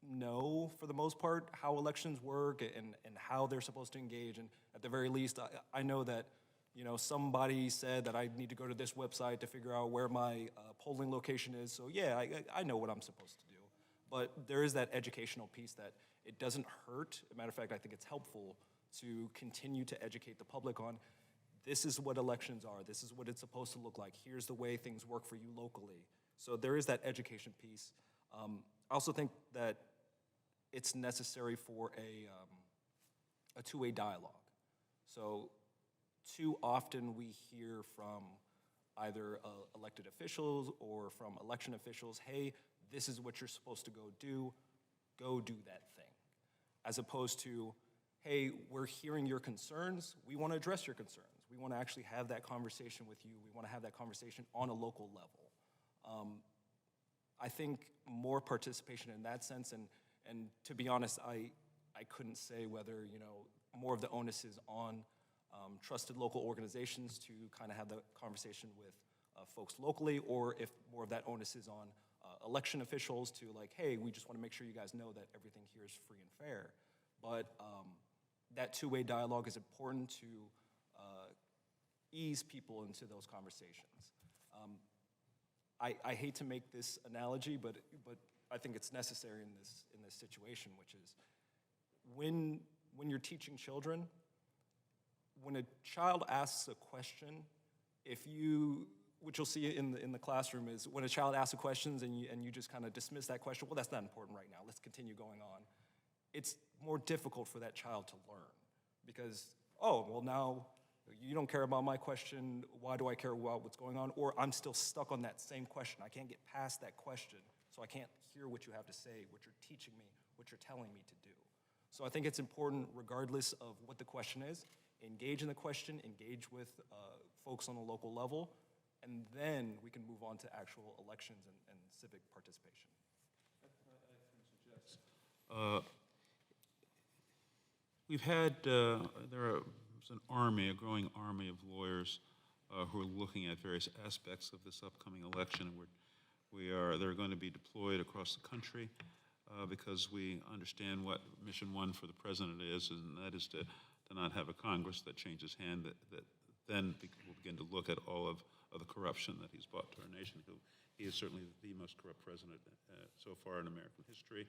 [SPEAKER 3] know, for the most part, how elections work and how they're supposed to engage. And at the very least, I know that somebody said that I need to go to this website to figure out where my polling location is. So yeah, I know what I'm supposed to do. But there is that educational piece that it doesn't hurt. As a matter of fact, I think it's helpful to continue to educate the public on, this is what elections are, this is what it's supposed to look like, here's the way things work for you locally. So there is that education piece. I also think that it's necessary for a two-way dialogue. So too often we hear from either elected officials or from election officials, hey, this is what you're supposed to go do that thing. As opposed to, hey, we're hearing your concerns. We want to address your concerns. We want to actually have that conversation with you. We want to have that conversation on a local level. I think more participation in that sense, and to be honest, I couldn't say whether, more of the onus is on trusted local organizations to kind of have the conversation with folks locally, or if more of that onus is on election officials to like, hey, we just want to make sure you guys know that everything here is free and fair. But that two-way dialogue is important to ease people into those conversations. I hate to make this analogy, but I think it's necessary in this situation, which is when you're teaching children, when a child asks a question, what you'll see in the classroom is when a child asks a question and you just kind of dismiss that question, well, that's not important right now, let's continue going on. It's more difficult for that child to learn because, oh, well, now you don't care about my question, why do I care about what's going on? Or I'm still stuck on that same question. I can't get past that question, so I can't hear what you have to say, what you're teaching me, what you're telling me to do. So I think it's important, regardless of what the question is, engage in the question, engage with folks on the local level, and then we can move on to actual elections and civic participation.
[SPEAKER 13] We've had, there's a growing army of lawyers who are looking at various aspects of this upcoming election. They're going to be deployed across the country because we understand what mission one for the president is, and that is to not have a Congress that changes hand, that then will begin to look at all of the corruption that he's brought to our nation. He is certainly the most corrupt president so far in American history,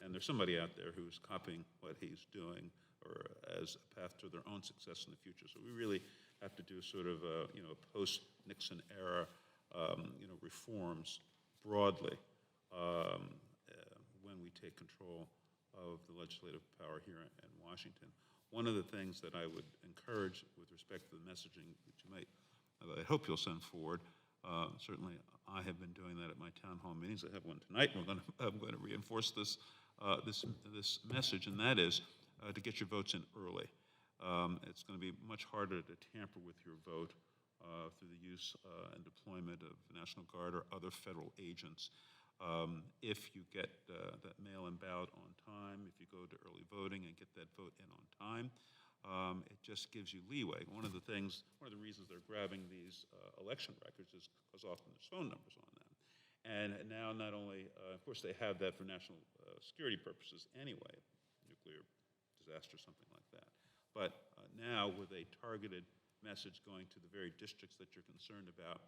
[SPEAKER 13] and there's somebody out there who's copying what he's doing or as a path to their own success in the future. So we really have to do sort of a post-Nixon era reforms broadly when we take control of the legislative power here in Washington. One of the things that I would encourage with respect to the messaging that I hope you'll send forward, certainly I have been doing that at my town hall meetings. I have one tonight. I'm going to reinforce this message, and that is to get your votes in early. It's going to be much harder to tamper with your vote through the use and deployment of the National Guard or other federal agents. If you get that mail-in ballot on time, if you go to early voting and get that vote in on time, it just gives you leeway. One of the reasons they're grabbing these election records is because often there's phone numbers on them. And now not only, of course, they have that for national security purposes anyway, nuclear disaster, something like that. But now with a targeted message going to the very districts that you're concerned about,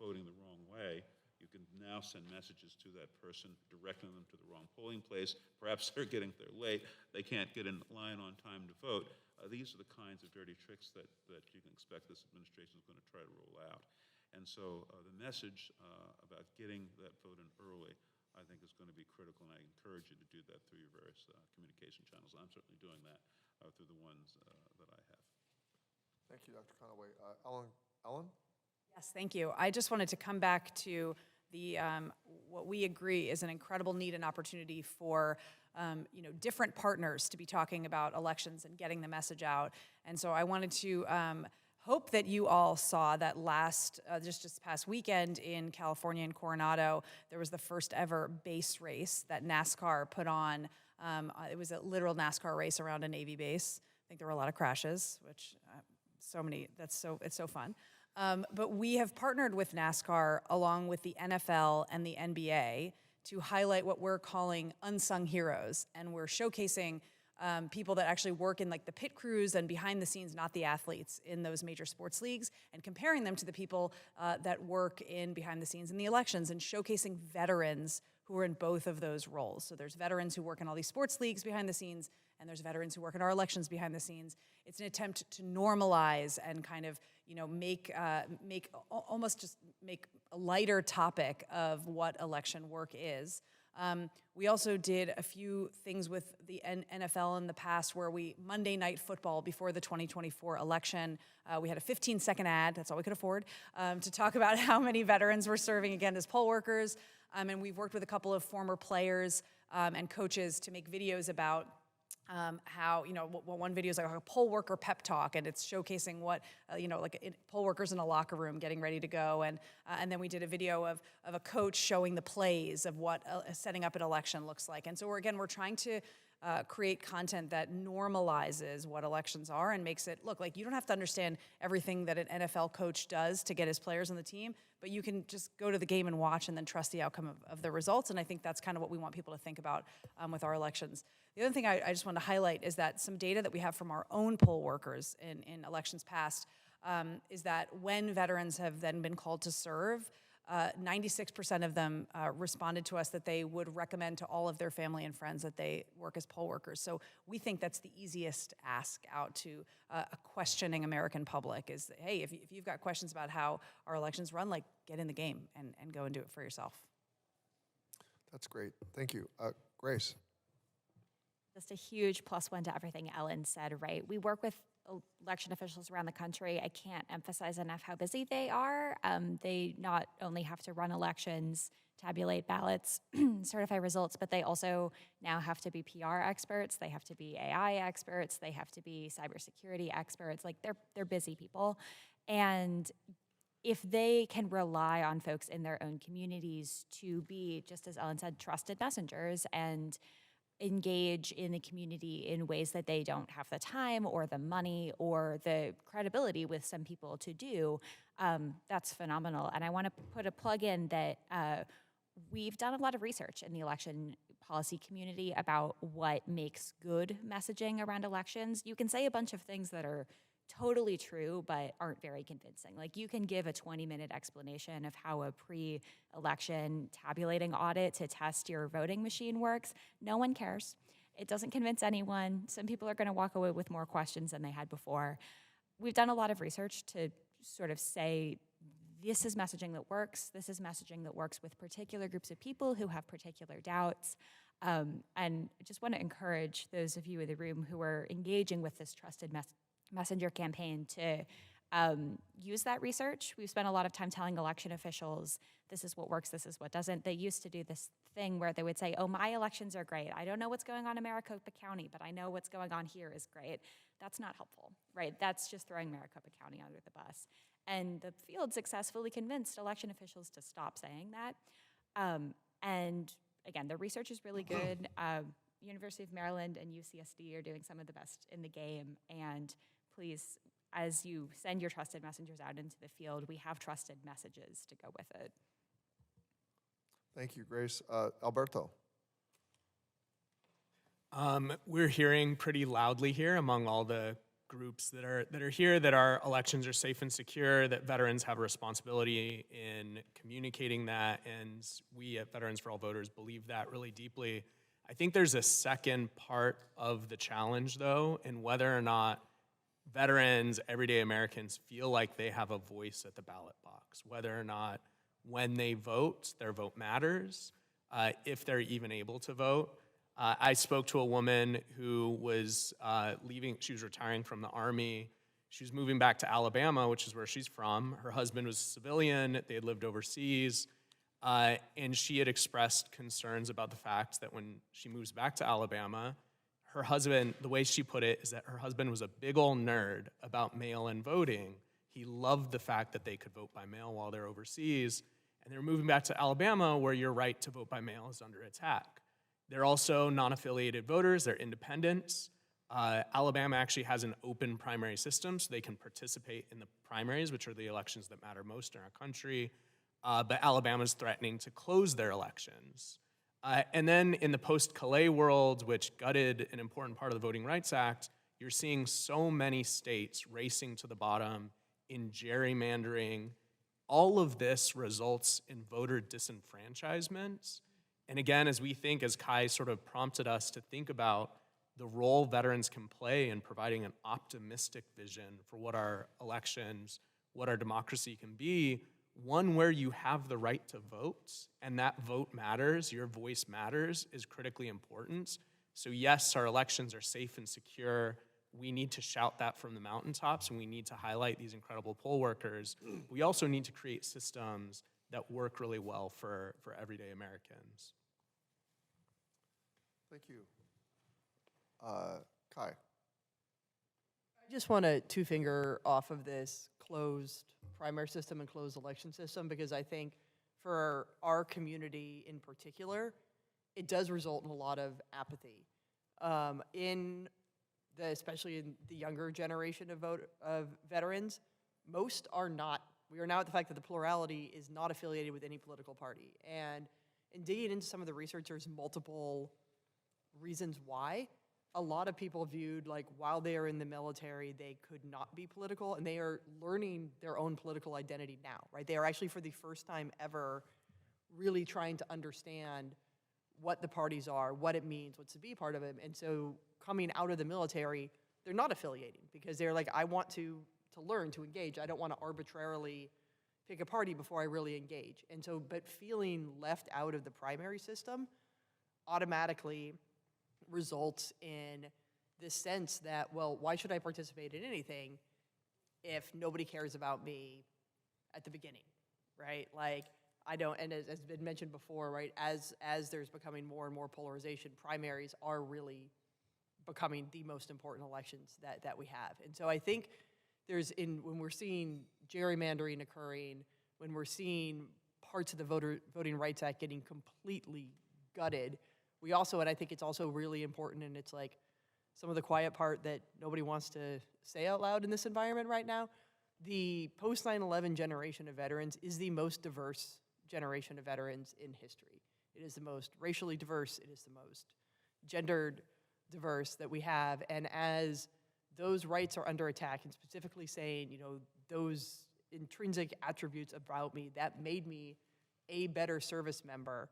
[SPEAKER 13] voting the wrong way, you can now send messages to that person, directing them to the wrong polling place. Perhaps they're getting there late. They can't get in line on time to vote. These are the kinds of dirty tricks that you can expect this administration is going to try to roll out. And so the message about getting that vote in early, I think, is going to be critical, and I encourage you to do that through your various communication channels. I'm certainly doing that through the ones that I have.
[SPEAKER 1] Thank you, Dr. Conaway. Ellen?
[SPEAKER 9] Yes, thank you. I just wanted to come back to what we agree is an incredible need and opportunity for different partners to be talking about elections and getting the message out. And so I wanted to hope that you all saw that just this past weekend in California in Coronado, there was the first ever base race that NASCAR put on. It was a literal NASCAR race around a Navy base. I think there were a lot of crashes, which it's so fun. But we have partnered with NASCAR along with the NFL and the NBA to highlight what we're calling unsung heroes. And we're showcasing people that actually work in like the pit crews and behind the scenes, not the athletes in those major sports leagues, and comparing them to the people that work in behind the scenes in the elections, and showcasing veterans who are in both of those roles. So there's veterans who work in all these sports leagues behind the scenes, and there's veterans who work in our elections behind the scenes. It's an attempt to normalize and kind of, make a lighter topic of what election work is. We also did a few things with the NFL in the past where Monday Night Football before the 2024 election, we had a 15-second ad, that's all we could afford, to talk about how many veterans were serving again as poll workers. And we've worked with a couple of former players and coaches to make videos about how, one video is like a poll worker pep talk, and it's showcasing what, poll workers in a locker room getting ready to go. And then we did a video of a coach showing the plays of what setting up an election looks like. And so we're trying to create content that normalizes what elections are and makes it look like you don't have to understand everything that an NFL coach does to get his players on the team, but you can just go to the game and watch and then trust the outcome of the results. And I think that's kind of what we want people to think about with our elections. The other thing I just want to highlight is that some data that we have from our own poll workers in elections past is that when veterans have then been called to serve, 96% of them responded to us that they would recommend to all of their family and friends that they work as poll workers. So we think that's the easiest ask out to a questioning American public is, hey, if you've got questions about how our elections run, like, get in the game and go and do it for yourself.
[SPEAKER 1] That's great. Thank you. Grace.
[SPEAKER 8] Just a huge +1 to everything Ellen said, right? We work with election officials around the country. I can't emphasize enough how busy they are. They not only have to run elections, tabulate ballots, certify results, but they also now have to be PR experts. They have to be AI experts. They have to be cybersecurity experts. Like, they're busy people. And if they can rely on folks in their own communities to be, just as Ellen said, trusted messengers and engage in the community in ways that they don't have the time or the money or the credibility with some people to do, that's phenomenal. And I want to put a plug in that we've done a lot of research in the election policy community about what makes good messaging around elections. You can say a bunch of things that are totally true but aren't very convincing. Like, you can give a 20-minute explanation of how a pre-election tabulating audit to test your voting machine works. No one cares. It doesn't convince anyone. Some people are going to walk away with more questions than they had before. We've done a lot of research to sort of say, this is messaging that works. This is messaging that works with particular groups of people who have particular doubts. And I just want to encourage those of you in the room who are engaging with this trusted messenger campaign to use that research. We've spent a lot of time telling election officials, this is what works, this is what doesn't. They used to do this thing where they would say, oh, my elections are great. I don't know what's going on in Maricopa County, but I know what's going on here is great. That's not helpful, right? That's just throwing Maricopa County under the bus. And the field successfully convinced election officials to stop saying that. And again, the research is really good. University of Maryland and UCSD are doing some of the best in the game. And please, as you send your trusted messengers out into the field, we have trusted messages to go with it.
[SPEAKER 1] Thank you, Grace. Alberto.
[SPEAKER 5] We're hearing pretty loudly here among all the groups that are here that our elections are safe and secure, that veterans have a responsibility in communicating that, and we at Veterans for All Voters believe that really deeply. I think there's a second part of the challenge, though, in whether or not veterans, everyday Americans, feel like they have a voice at the ballot box, whether or not when they vote, their vote matters, if they're even able to vote. I spoke to a woman who was leaving, she was retiring from the Army. She was moving back to Alabama, which is where she's from. Her husband was a civilian, they had lived overseas, and she had expressed concerns about the fact that when she moves back to Alabama, her husband, the way she put it, is that her husband was a big ol' nerd about mail-in voting. He loved the fact that they could vote by mail while they're overseas, and they're moving back to Alabama where your right to vote by mail is under attack. They're also non-affiliated voters, they're independents. Alabama actually has an open primary system, so they can participate in the primaries, which are the elections that matter most in our country. But Alabama's threatening to close their elections. And then in the post-Calais world, which gutted an important part of the Voting Rights Act, you're seeing so many states racing to the bottom in gerrymandering. All of this results in voter disenfranchisement. And again, as we think, as Kai sort of prompted us to think about the role veterans can play in providing an optimistic vision for what our elections, what our democracy can be, one where you have the right to vote, and that vote matters, your voice matters, is critically important. So yes, our elections are safe and secure. We need to shout that from the mountaintops, and we need to highlight these incredible poll workers. We also need to create systems that work really well for everyday Americans.
[SPEAKER 1] Thank you. Kai.
[SPEAKER 10] I just want to two-finger off of this closed primary system and closed election system, because I think for our community in particular, it does result in a lot of apathy. Especially in the younger generation of veterans, most are not. We are now at the fact that the plurality is not affiliated with any political party. And in digging into some of the research, there's multiple reasons why. A lot of people viewed, like, while they are in the military, they could not be political, and they are learning their own political identity now, right? They are actually, for the first time ever, really trying to understand what the parties are, what it means, what's to be part of them. And so coming out of the military, they're not affiliating, because they're like, I want to learn, to engage. I don't want to arbitrarily pick a party before I really engage. And so, but feeling left out of the primary system automatically results in this sense that, well, why should I participate in anything if nobody cares about me at the beginning, right? Like, I don't, and as has been mentioned before, right, as there's becoming more and more polarization, primaries are really becoming the most important elections that we have. And so I think when we're seeing gerrymandering occurring, when we're seeing parts of the Voting Rights Act getting completely gutted, we also, and I think it's also really important, and it's like some of the quiet part that nobody wants to say out loud in this environment right now, the post 9/11 generation of veterans is the most diverse generation of veterans in history. It is the most racially diverse, it is the most gendered diverse that we have, and as those rights are under attack, and specifically saying, you know, those intrinsic attributes about me that made me a better service member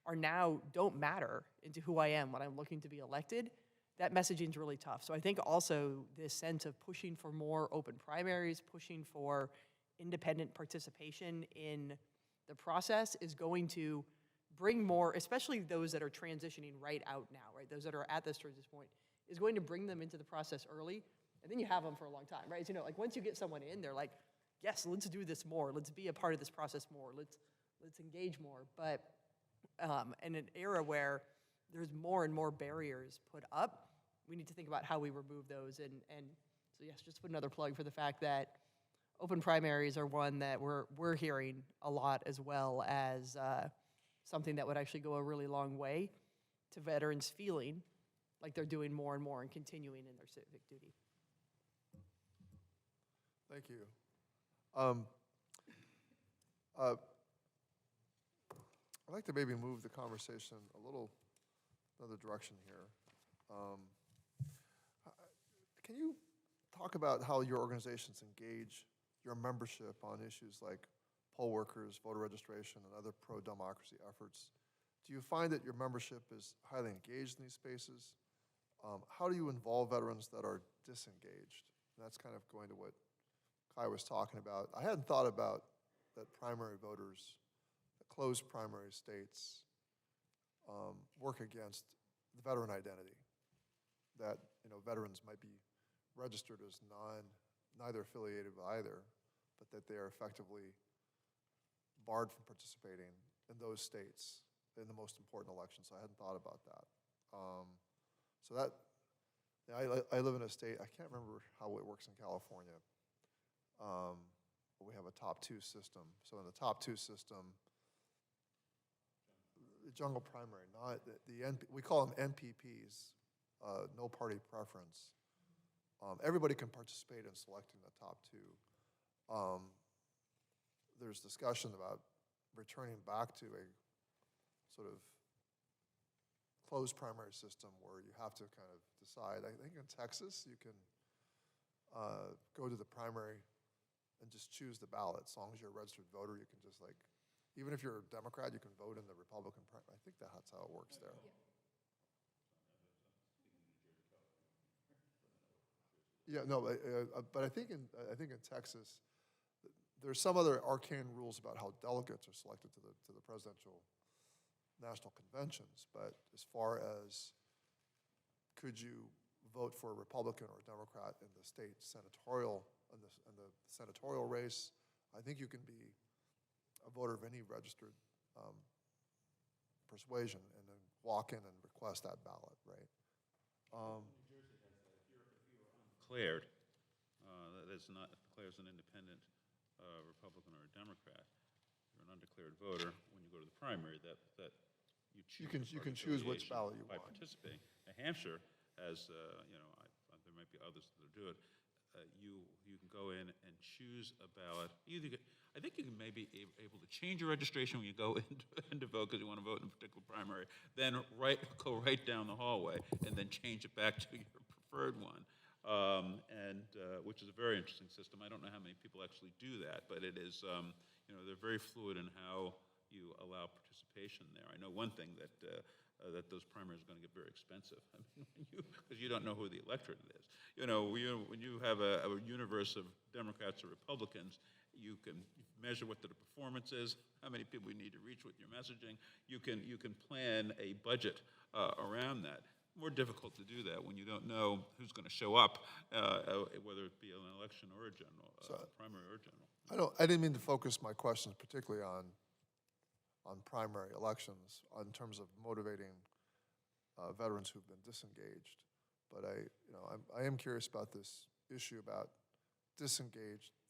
[SPEAKER 10] are now don't matter into who I am when I'm looking to be elected, that messaging is really tough. So I think also this sense of pushing for more open primaries, pushing for independent participation in the process is going to bring more, especially those that are transitioning right out now, right? Those that are at this transition point, is going to bring them into the process early, and then you have them for a long time, right? So, you know, like once you get someone in, they're like, yes, let's do this more. Let's be a part of this process more. Let's engage more. But in an era where there's more and more barriers put up, we need to think about how we remove those. And so yes, just put another plug for the fact that open primaries are one that we're hearing a lot, as well as something that would actually go a really long way to veterans feeling like they're doing more and more and continuing in their civic duty.
[SPEAKER 1] Thank you. I'd like to maybe move the conversation a little another direction here. Can you talk about how your organizations engage your membership on issues like poll workers, voter registration, and other pro-democracy efforts? Do you find that your membership is highly engaged in these spaces? How do you involve veterans that are disengaged? And that's kind of going to what Kai was talking about. I hadn't thought about that primary voters, the closed primary states, work against the veteran identity. That, you know, veterans might be registered as neither affiliated with either, but that they are effectively barred from participating in those states in the most important elections. So I hadn't thought about that. So that, I live in a state, I can't remember how it works in California, but we have a top 2 system. So in the top 2 system, the jungle primary, not we call them NPPs, no party preference. Everybody can participate in selecting the top 2. There's discussion about returning back to a sort of closed primary system where you have to kind of decide. I think in Texas, you can go to the primary and just choose the ballot. As long as you're a registered voter, you can just like, even if you're a Democrat, you can vote in the Republican primary. I think that's how it works there. Yeah, no, but I think in Texas, there's some other arcane rules about how delegates are selected to the presidential national conventions. But as far as could you vote for a Republican or a Democrat in the state senatorial in the senatorial race, I think you can be a voter of any registered persuasion and then walk in and request that ballot, right?
[SPEAKER 13] Declared, that is not declares an independent Republican or a Democrat, you're an undeclared voter. When you go to the primary, that you choose.
[SPEAKER 1] You can choose which ballot you
[SPEAKER 13] by
[SPEAKER 1] want.
[SPEAKER 13] participating. New Hampshire has, there might be others that do it. You can go in and choose a ballot. I think you can maybe able to change your registration when you go in to vote because you want to vote in a particular primary. Then go right down the hallway and then change it back to your preferred one, which is a very interesting system. I don't know how many people actually do that, but it is. They're very fluid in how you allow participation there. I know one thing that those primaries are going to get very expensive. I mean, because you don't know who the electorate is. When you have a universe of Democrats or Republicans, you can measure what the performance is, how many people you need to reach with your messaging. You can plan a budget around that. More difficult to do that when you don't know who's going to show up, whether it be an election or a general, primary or general.
[SPEAKER 1] I didn't mean to focus my questions particularly on primary elections in terms of motivating veterans who've been disengaged, but I am curious about this issue about the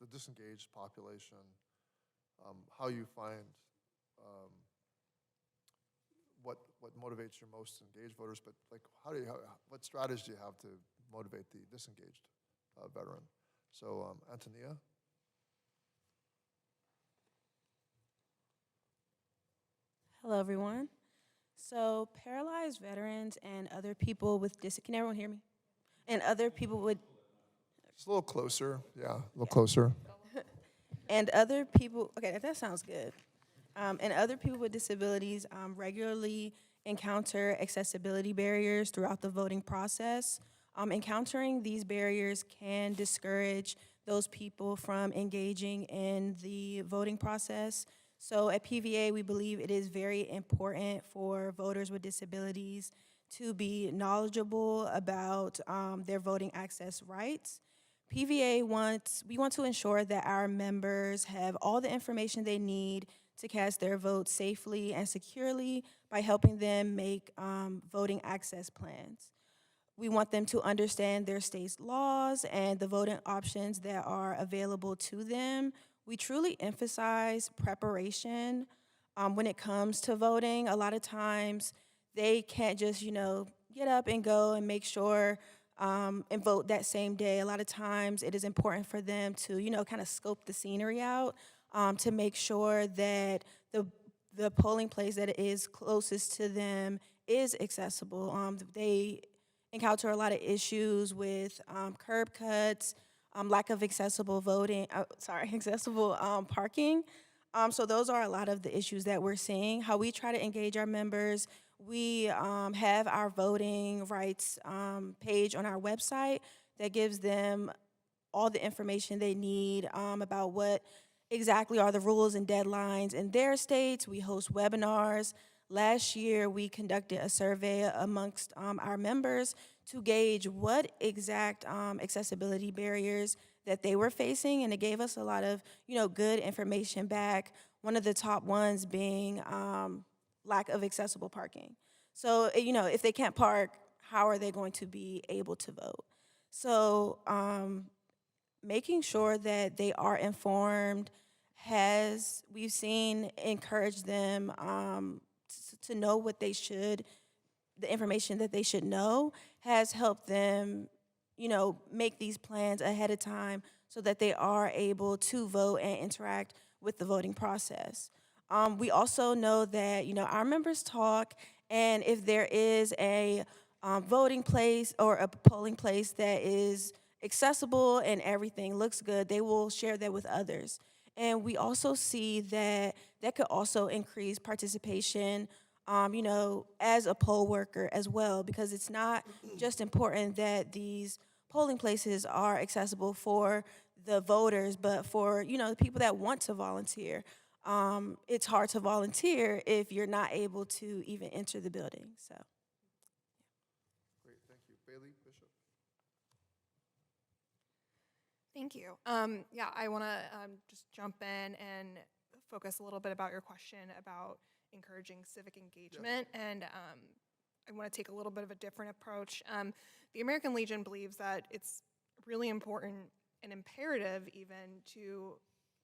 [SPEAKER 1] disengaged population, how you find what motivates your most engaged voters, but like what strategy do you have to motivate the disengaged veteran? So Antonia.
[SPEAKER 7] Hello, everyone. So paralyzed veterans and other people with can everyone hear me? And other people with
[SPEAKER 1] Just a little closer, yeah, a little closer.
[SPEAKER 7] and other people, okay, that sounds good. And other people with disabilities regularly encounter accessibility barriers throughout the voting process. Encountering these barriers can discourage those people from engaging in the voting process. So at PVA, we believe it is very important for voters with disabilities to be knowledgeable about their voting access rights. PVA we want to ensure that our members have all the information they need to cast their vote safely and securely by helping them make voting access plans. We want them to understand their state's laws and the voting options that are available to them. We truly emphasize preparation when it comes to voting. A lot of times they can't just, get up and go and make sure and vote that same day. A lot of times it is important for them to, kind of scope the scenery out to make sure that the polling place that is closest to them is accessible. They encounter a lot of issues with curb cuts, lack of accessible parking. So those are a lot of the issues that we're seeing. How we try to engage our members, we have our voting rights page on our website that gives them all the information they need about what exactly are the rules and deadlines in their states. We host webinars. Last year, we conducted a survey amongst our members to gauge what exact accessibility barriers that they were facing, and it gave us a lot of, good information back. One of the top ones being lack of accessible parking. So, if they can't park, how are they going to be able to vote? So, making sure that they are informed we've seen, encourage them to know what they should, the information that they should know, has helped them, make these plans ahead of time so that they are able to vote and interact with the voting process. We also know that, our members talk, and if there is a voting place or a polling place that is accessible and everything looks good, they will share that with others. And we also see that could also increase participation, as a poll worker as well, because it's not just important that these polling places are accessible for the voters, but for, the people that want to volunteer. It's hard to volunteer if you're not able to even enter the building, so.
[SPEAKER 1] Great, thank you. Bailey Bishop.
[SPEAKER 2] Thank you. I want to just jump in and focus a little bit about your question about encouraging civic engagement. And I want to take a little bit of a different approach. The American Legion believes that it's really important and imperative even to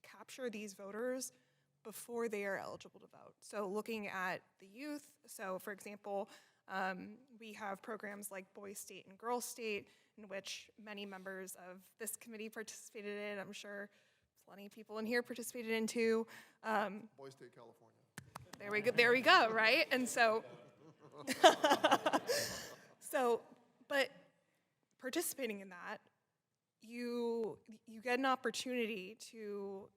[SPEAKER 2] capture these voters before they are eligible to vote. So looking at the youth, so for example, we have programs like Boys State and Girls State, in which many members of this committee participated in. I'm sure plenty of people in here participated in too.
[SPEAKER 1] Boys State, California.
[SPEAKER 2] There we go, right? And so, but participating in that, you get an opportunity to,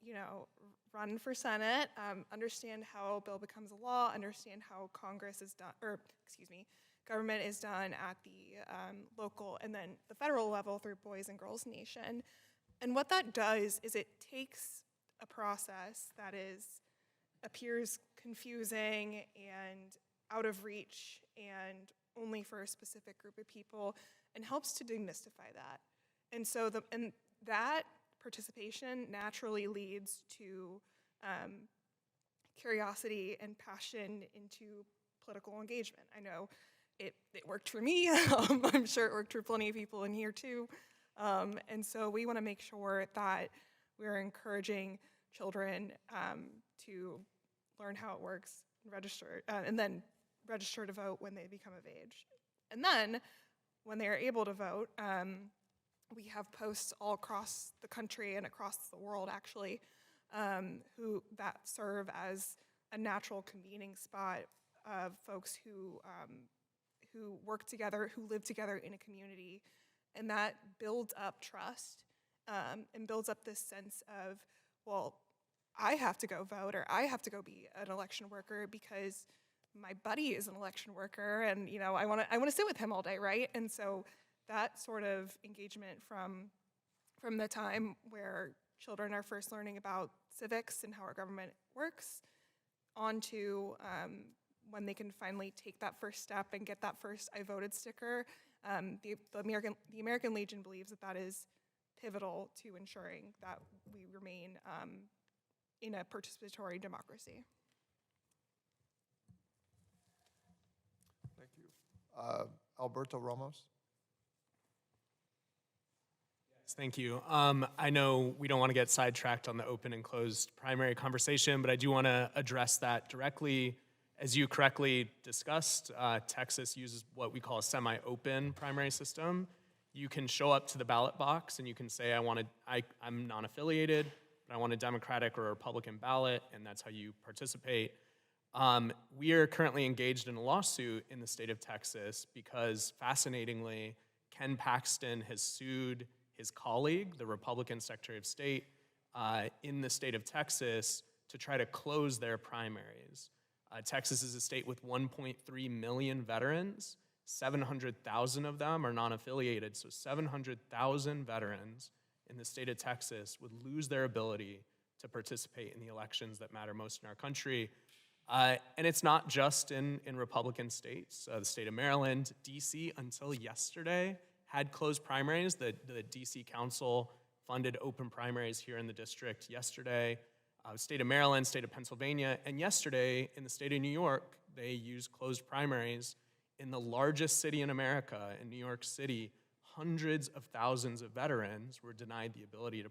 [SPEAKER 2] run for Senate, understand how a bill becomes a law, understand how Congress is done, government is done at the local and then the federal level through Boys and Girls Nation. And what that does is it takes a process that appears confusing and out of reach and only for a specific group of people and helps to demystify that. And so that participation naturally leads to curiosity and passion into political engagement. I know it worked for me. I'm sure it worked for plenty of people in here too. And so we want to make sure that we're encouraging children to learn how it works, and then register to vote when they become of age. And then when they are able to vote, we have posts all across the country and across the world actually that serve as a natural convening spot of folks who work together, who live together in a community, and that builds up trust and builds up this sense of, well, I have to go vote or I have to go be an election worker because my buddy is an election worker and I want to sit with him all day, right? And so that sort of engagement from the time where children are first learning about civics and how our government works on to when they can finally take that first step and get that first I voted sticker. The American Legion believes that is pivotal to ensuring that we remain in a participatory democracy.
[SPEAKER 1] Thank you. Alberto Ramos.
[SPEAKER 5] Thank you. I know we don't want to get sidetracked on the open and closed primary conversation, but I do want to address that directly. As you correctly discussed, Texas uses what we call a semi-open primary system. You can show up to the ballot box and you can say, I'm non-affiliated, but I want a Democratic or a Republican ballot, and that's how you participate. We are currently engaged in a lawsuit in the state of Texas because, fascinatingly, Ken Paxton has sued his colleague, the Republican Secretary of State, in the state of Texas to try to close their primaries. Texas is a state with 1.3 million veterans. 700,000 of them are non-affiliated, so 700,000 veterans in the state of Texas would lose their ability to participate in the elections that matter most in our country. And it's not just in Republican states. The state of Maryland, DC, until yesterday, had closed primaries. The DC Council funded open primaries here in the district yesterday. State of Maryland, state of Pennsylvania, and yesterday in the state of New York, they used closed primaries. In the largest city in America, in New York City, hundreds of thousands of veterans were denied the ability to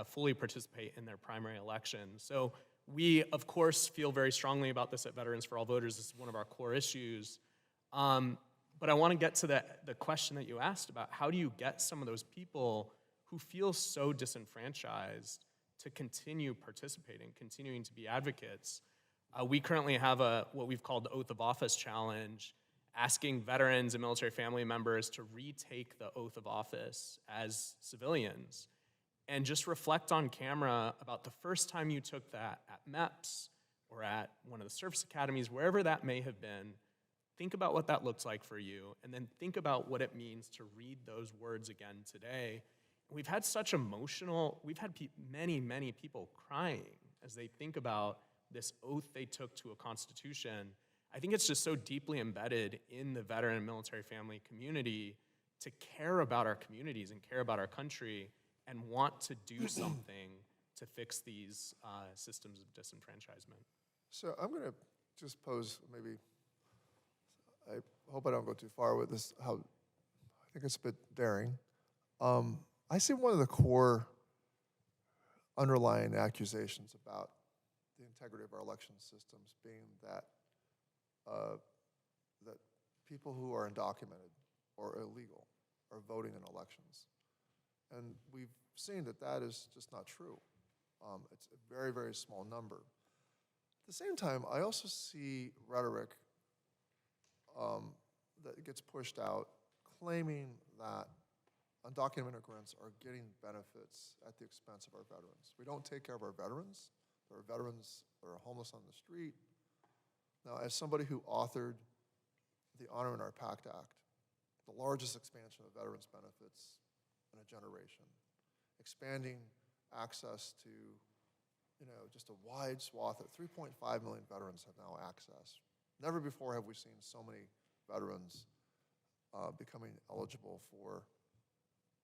[SPEAKER 5] fully participate in their primary election. So we, of course, feel very strongly about this at Veterans for All Voters. This is one of our core issues. But I want to get to the question that you asked about how do you get some of those people who feel so disenfranchised to continue participating, continuing to be advocates. We currently have what we've called the Oath of Office Challenge, asking veterans and military family members to retake the Oath of Office as civilians and just reflect on camera about the first time you took that at MEPS or at one of the service academies, wherever that may have been. Think about what that looks like for you, and then think about what it means to read those words again today. We've had many, many people crying as they think about this oath they took to a constitution. I think it's just so deeply embedded in the veteran and military family community to care about our communities and care about our country and want to do something to fix these systems of disenfranchisement.
[SPEAKER 1] So I'm going to just pose maybe I hope I don't go too far with this, I think it's a bit daring. I see one of the core underlying accusations about the integrity of our election systems being that that people who are undocumented or illegal are voting in elections. And we've seen that that is just not true. It's a very, very small number. At the same time, I also see rhetoric that gets pushed out claiming that undocumented immigrants are getting benefits at the expense of our veterans. We don't take care of our veterans. There are veterans that are homeless on the street. Now, as somebody who authored the Honor in Our Pact Act, the largest expansion of veterans benefits in a generation, expanding access to, just a wide swath of 3.5 million veterans have now access. Never before have we seen so many veterans becoming eligible for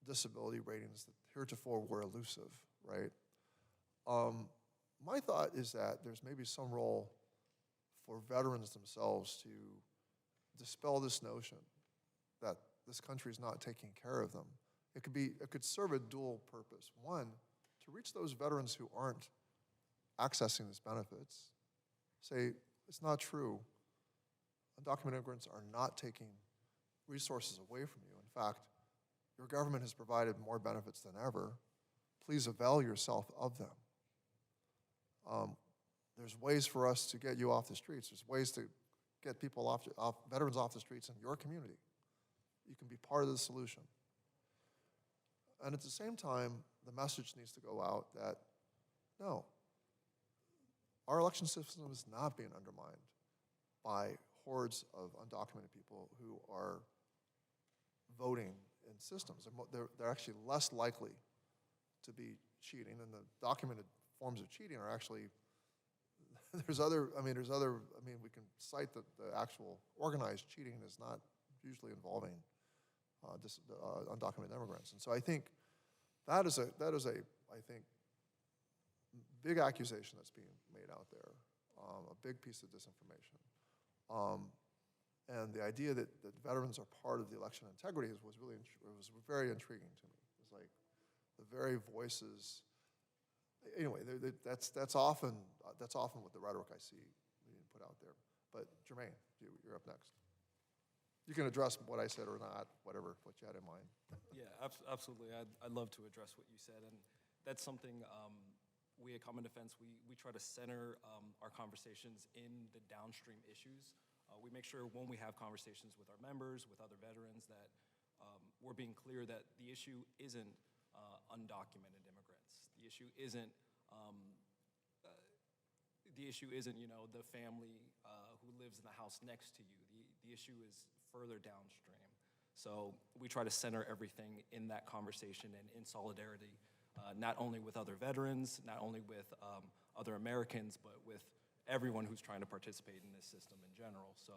[SPEAKER 1] disability ratings that heretofore were elusive, right? My thought is that there's maybe some role for veterans themselves to dispel this notion that this country is not taking care of them. It could serve a dual purpose. One, to reach those veterans who aren't accessing these benefits, say, it's not true. Undocumented immigrants are not taking resources away from you. In fact, your government has provided more benefits than ever. Please avail yourself of them. There's ways for us to get you off the streets. There's ways to get people veterans off the streets in your community. You can be part of the solution. And at the same time, the message needs to go out that, no, our election system is not being undermined by hordes of undocumented people who are voting in systems. They're actually less likely to be cheating, and the documented forms of cheating are actually, we can cite that the actual organized cheating is not usually involving undocumented immigrants. And so I think that is a big accusation that's being made out there, a big piece of disinformation. And the idea that veterans are part of the election integrity was very intriguing to me. It's like the very voices. Anyway, that's often what the rhetoric I see being put out there. But Jermaine, you're up next. You can address what I said or not, what you had in mind.
[SPEAKER 3] Yeah, absolutely. I'd love to address what you said, and that's something we at Common Defense, we try to center our conversations in the downstream issues. We make sure when we have conversations with our members, with other veterans, that we're being clear that the issue isn't undocumented immigrants. The issue isn't the family who lives in the house next to you. The issue is further downstream. So we try to center everything in that conversation and in solidarity, not only with other veterans, not only with other Americans, but with everyone who's trying to participate in this system in general. So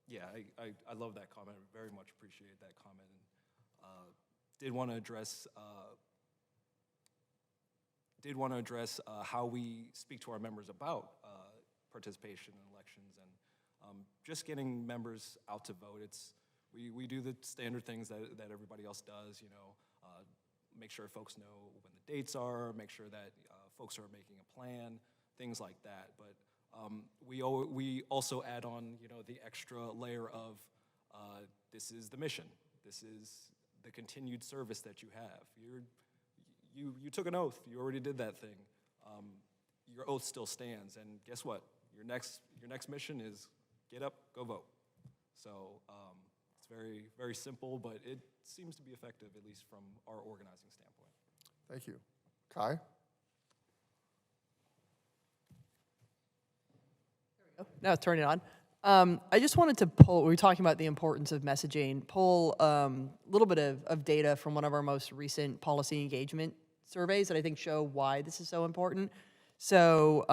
[SPEAKER 3] yeah, I love that comment. I very much appreciate that comment. Did want to address how we speak to our members about participation in elections and just getting members out to vote. We do the standard things that everybody else does, make sure folks know when the dates are, make sure that folks are making a plan, things like that. But we also add on, the extra layer of this is the mission. This is the continued service that you have. You took an oath. You already did that thing. Your oath still stands. And guess what? Your next mission is get up, go vote. So it's very, very simple, but it seems to be effective, at least from our organizing standpoint.
[SPEAKER 1] Thank you. Kai?
[SPEAKER 10] Now turn it on. I just wanted to pull, we were talking about the importance of messaging, pull a little bit of data from one of our most recent policy engagement surveys that I think show why this is so important. So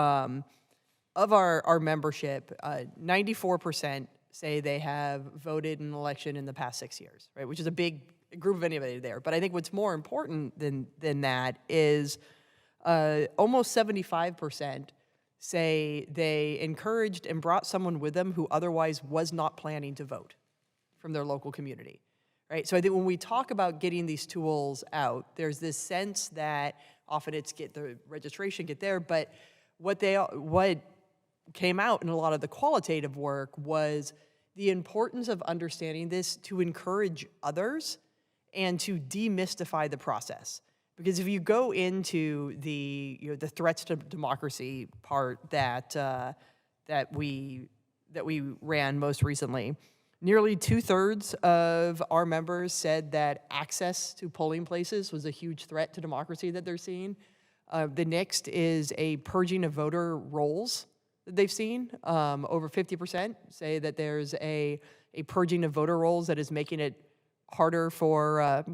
[SPEAKER 10] of our membership, 94% say they have voted in an election in the past 6 years, right? Which is a big group of anybody there. But I think what's more important than that is almost 75% say they encouraged and brought someone with them who otherwise was not planning to vote from their local community, right? So I think when we talk about getting these tools out, there's this sense that often it's get the registration, get there, but what came out in a lot of the qualitative work was the importance of understanding this to encourage others and to demystify the process. Because if you go into the the threats to democracy part that we ran most recently, nearly 2/3 of our members said that access to polling places was a huge threat to democracy that they're seeing. The next is a purging of voter rolls that they've seen. Over 50% say that there's a purging of voter rolls that is making it harder for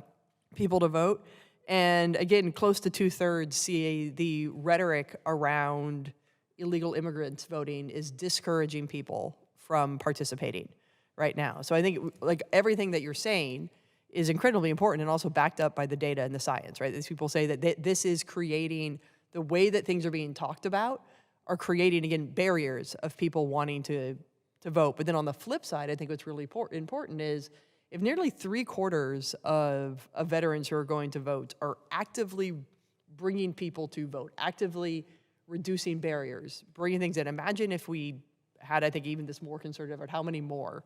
[SPEAKER 10] people to vote. And again, close to 2/3 see the rhetoric around illegal immigrants voting is discouraging people from participating right now. So I think like everything that you're saying is incredibly important and also backed up by the data and the science, right? These people say that this is creating, the way that things are being talked about are creating, again, barriers of people wanting to vote. But then on the flip side, I think what's really important is if nearly 3/4 of veterans who are going to vote are actively bringing people to vote, actively reducing barriers, bringing things in. Imagine if we had, I think, even this more concerted effort, how many more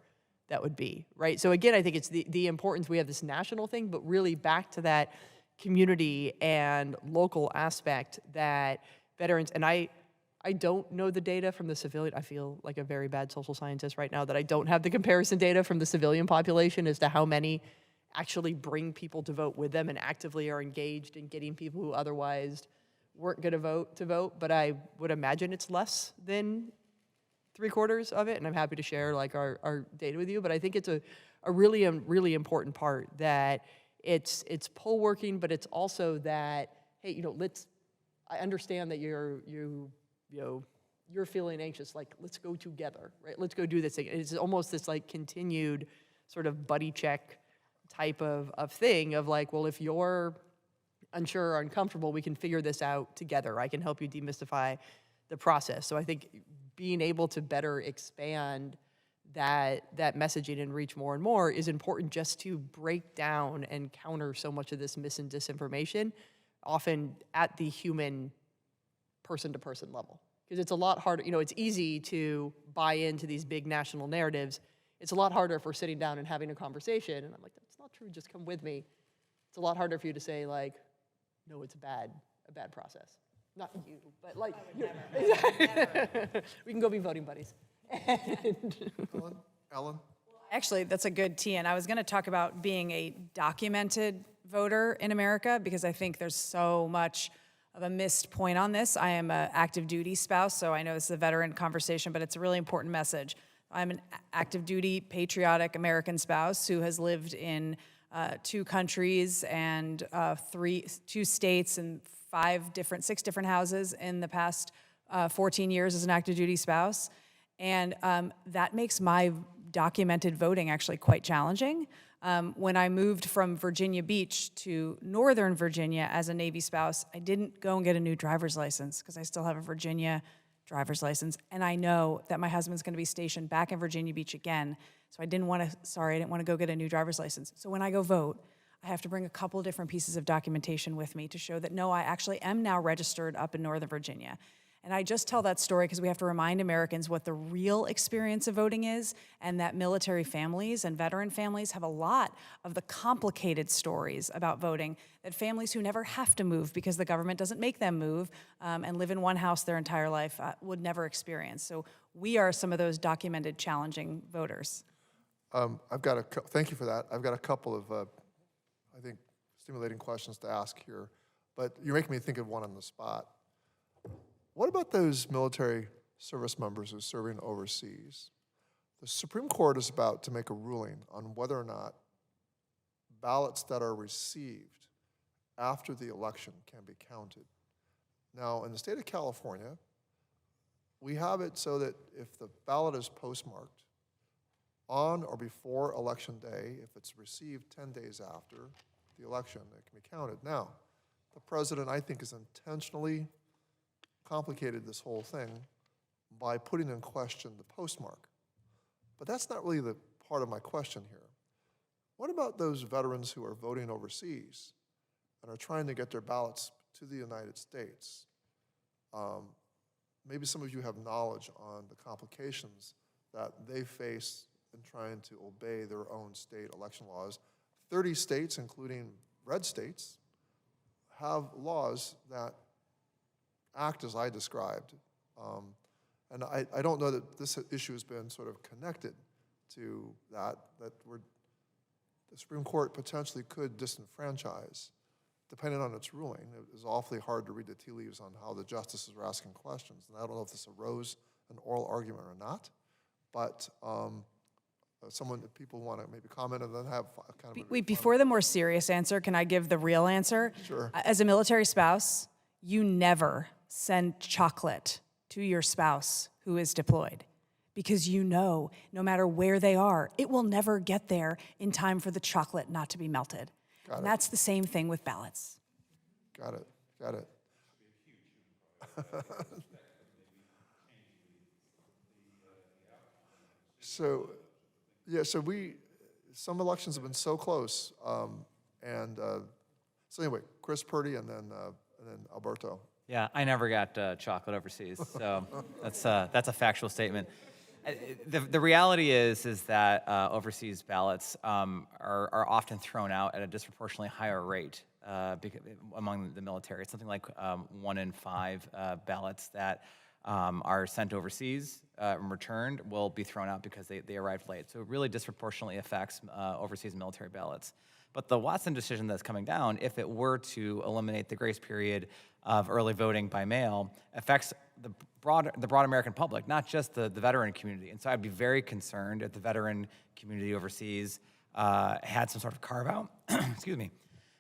[SPEAKER 10] that would be, right? So again, I think it's the importance, we have this national thing, but really back to that community and local aspect that veterans, and I don't know the data from the civilian. I feel like a very bad social scientist right now that I don't have the comparison data from the civilian population as to how many actually bring people to vote with them and actively are engaged in getting people who otherwise weren't going to vote. But I would imagine it's less than 3/4 of it, and I'm happy to share like our data with you. But I think it's a really important part that it's poll working, but it's also that, hey, I understand that you're feeling anxious, like, let's go together, right? Let's go do this thing. It's almost this like continued sort of buddy check type of thing of like, well, if you're unsure or uncomfortable, we can figure this out together. I can help you demystify the process. So I think being able to better expand that messaging and reach more and more is important just to break down and counter so much of this mis and disinformation, often at the human person-to-person level. Because it's a lot harder, it's easy to buy into these big national narratives. It's a lot harder if we're sitting down and having a conversation, and I'm like, that's not true, just come with me. It's a lot harder for you to say, like, no, it's a bad process. Not you, but like, never. We can go be voting buddies.
[SPEAKER 1] Ellen?
[SPEAKER 9] Actually, that's a good tee, and I was going to talk about being a documented voter in America because I think there's so much of a missed point on this. I am an active duty spouse, so I know this is a veteran conversation, but it's a really important message. I'm an active duty, patriotic American spouse who has lived in 2 countries and 2 states and 6 different houses in the past 14 years as an active duty spouse. And that makes my documented voting actually quite challenging. When I moved from Virginia Beach to Northern Virginia as a Navy spouse, I didn't go and get a new driver's license because I still have a Virginia driver's license. And I know that my husband's going to be stationed back in Virginia Beach again. So I didn't want to go get a new driver's license. So when I go vote, I have to bring a couple different pieces of documentation with me to show that, no, I actually am now registered up in Northern Virginia. And I just tell that story because we have to remind Americans what the real experience of voting is, and that military families and veteran families have a lot of the complicated stories about voting that families who never have to move because the government doesn't make them move and live in one house their entire life would never experience. So we are some of those documented challenging voters.
[SPEAKER 1] Thank you for that. I've got a couple of, I think, stimulating questions to ask here, but you're making me think of one on the spot. What about those military service members who are serving overseas? The Supreme Court is about to make a ruling on whether or not ballots that are received after the election can be counted. Now, in the state of California, we have it so that if the ballot is postmarked on or before Election Day, if it's received 10 days after the election, it can be counted. Now, the president, I think, has intentionally complicated this whole thing by putting in question the postmark. But that's not really the part of my question here. What about those veterans who are voting overseas and are trying to get their ballots to the United States? Maybe some of you have knowledge on the complications that they face in trying to obey their own state election laws. 30 states, including red states, have laws that act as I described. And I don't know that this issue has been sort of connected to that the Supreme Court potentially could disenfranchise, depending on its ruling. It was awfully hard to read the tea leaves on how the justices were asking questions. And I don't know if this arose an oral argument or not, but people want to maybe comment and then have kind of
[SPEAKER 9] Wait, before the more serious answer, can I give the real answer?
[SPEAKER 1] Sure.
[SPEAKER 9] As a military spouse, you never send chocolate to your spouse who is deployed, because you know, no matter where they are, it will never get there in time for the chocolate not to be melted.
[SPEAKER 1] Got
[SPEAKER 9] And
[SPEAKER 1] it.
[SPEAKER 9] that's the same thing with ballots.
[SPEAKER 1] Got it. Got it. So, yeah, some elections have been so close. So anyway, Chris Purdy and then Alberto.
[SPEAKER 11] Yeah, I never got chocolate overseas, so that's a factual statement. The reality is that overseas ballots are often thrown out at a disproportionately higher rate among the military. It's something like 1 in 5 ballots that are sent overseas and returned will be thrown out because they arrived late. So it really disproportionately affects overseas military ballots. But the Watson decision that's coming down, if it were to eliminate the grace period of early voting by mail, affects the broad American public, not just the veteran community. And so I'd be very concerned if the veteran community overseas had some sort of carve out, excuse me,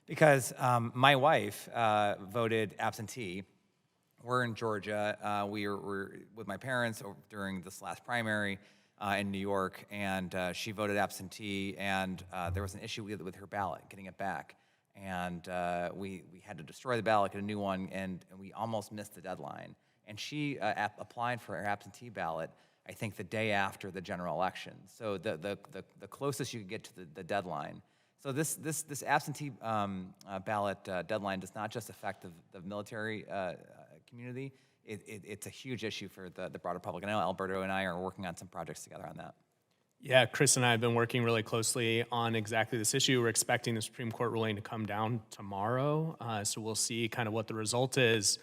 [SPEAKER 11] because my wife voted absentee. We're in Georgia. We were with my parents during this last primary in New York, and she voted absentee, and there was an issue with her ballot, getting it back. And we had to destroy the ballot, get a new one, and we almost missed the deadline. And she applied for her absentee ballot, I think, the day after the general election. So the closest you could get to the deadline. So this absentee ballot deadline does not just affect the military community. It's a huge issue for the broader public. I know Alberto and I are working on some projects together on that.
[SPEAKER 5] Yeah, Chris and I have been working really closely on exactly this issue. We're expecting the Supreme Court ruling to come down tomorrow, so we'll see kind of what the result is.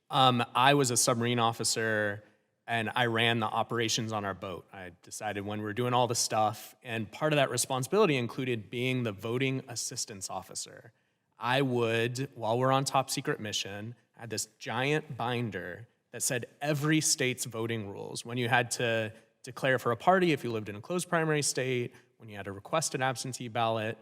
[SPEAKER 5] I was a submarine officer, and I ran the operations on our boat. I decided when we were doing all the stuff, and part of that responsibility included being the voting assistance officer. I would, while we're on top secret mission, I had this giant binder that said every state's voting rules. When you had to declare for a party if you lived in a closed primary state, when you had to request an absentee ballot.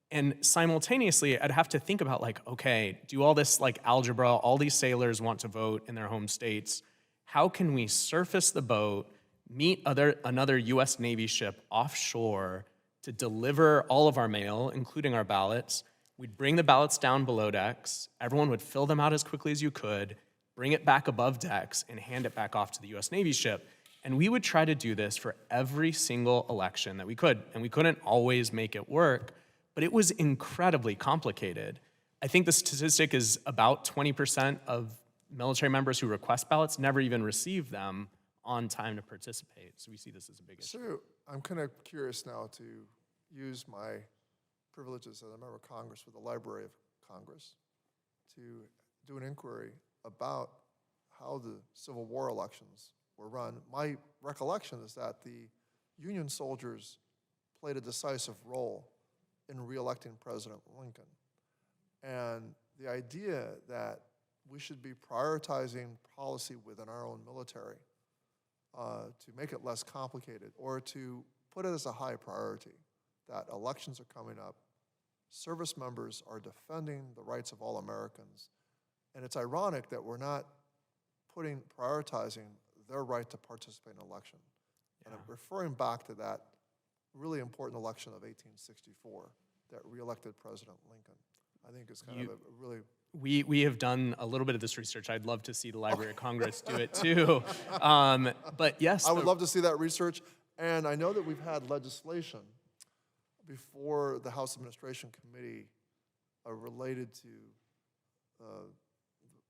[SPEAKER 5] And simultaneously, I'd have to think about like, okay, do all this like algebra, all these sailors want to vote in their home states. How can we surface the boat, meet another US Navy ship offshore to deliver all of our mail, including our ballots? We'd bring the ballots down below decks. Everyone would fill them out as quickly as you could, bring it back above decks, and hand it back off to the US Navy ship. And we would try to do this for every single election that we could. And we couldn't always make it work, but it was incredibly complicated. I think the statistic is about 20% of military members who request ballots never even receive them on time to participate. So we see this as a big issue.
[SPEAKER 1] So I'm kind of curious now to use my privileges as a member of Congress with the Library of Congress to do an inquiry about how the Civil War elections were run. My recollection is that the Union soldiers played a decisive role in re-electing President Lincoln. And the idea that we should be prioritizing policy within our own military to make it less complicated, or to put it as a high priority, that elections are coming up, service members are defending the rights of all Americans, and it's ironic that we're not prioritizing their right to participate in an election. Yeah. And I'm referring back to that really important election of 1864 that re-elected President Lincoln. I think it's kind of a really
[SPEAKER 5] We have done a little bit of this research. I'd love to see the Library of Congress do it too. But yes,
[SPEAKER 1] I would love to see that research. And I know that we've had legislation before the House Administration Committee related to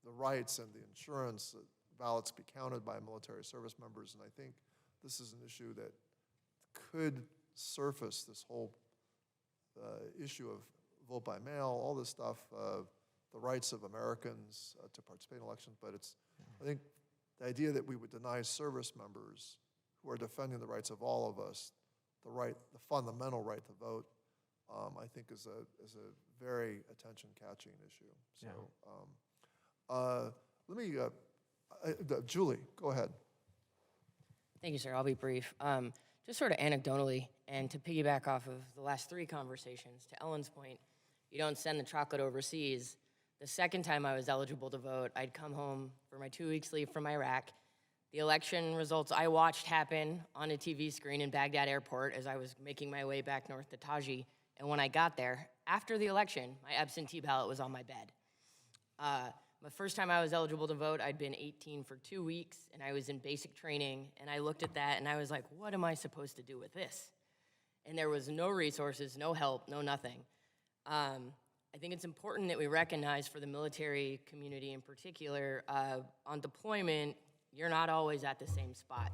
[SPEAKER 1] the rights and the insurance that ballots be counted by military service members. And I think this is an issue that could surface this whole issue of vote by mail, all this stuff, the rights of Americans to participate in elections. But I think the idea that we would deny service members who are defending the rights of all of us, the fundamental right to vote, I think is a very attention-catching issue. So, let me, Julie, go ahead.
[SPEAKER 6] Thank you, sir. I'll be brief. Just sort of anecdotally, and to piggyback off of the last 3 conversations, to Ellen's point, you don't send the chocolate overseas. The second time I was eligible to vote, I'd come home for my 2 weeks leave from Iraq. The election results I watched happen on a TV screen in Baghdad airport as I was making my way back north to Taji. And when I got there, after the election, my absentee ballot was on my bed. The first time I was eligible to vote, I'd been 18 for 2 weeks, and I was in basic training, and I looked at that, and I was like, what am I supposed to do with this? And there was no resources, no help, no nothing. I think it's important that we recognize for the military community in particular, on deployment, you're not always at the same spot.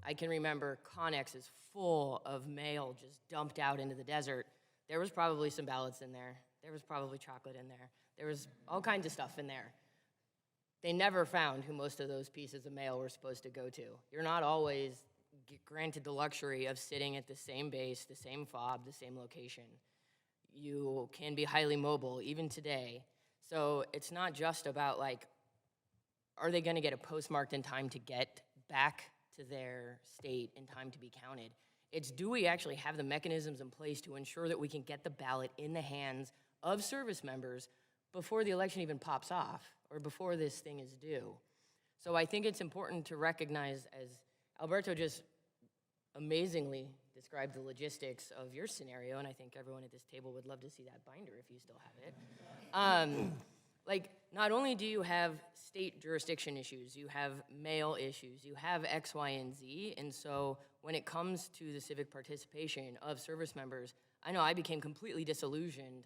[SPEAKER 6] I can remember Connex is full of mail just dumped out into the desert. There was probably some ballots in there. There was probably chocolate in there. There was all kinds of stuff in there. They never found who most of those pieces of mail were supposed to go to. You're not always granted the luxury of sitting at the same base, the same fob, the same location. You can be highly mobile, even today. So it's not just about, like, are they going to get it postmarked in time to get back to their state in time to be counted? It's, do we actually have the mechanisms in place to ensure that we can get the ballot in the hands of service members before the election even pops off or before this thing is due? So I think it's important to recognize, as Alberto just amazingly described the logistics of your scenario, and I think everyone at this table would love to see that binder if you still have it. Like, not only do you have state jurisdiction issues, you have mail issues, you have X, Y, and Z, and so when it comes to the civic participation of service members, I know I became completely disillusioned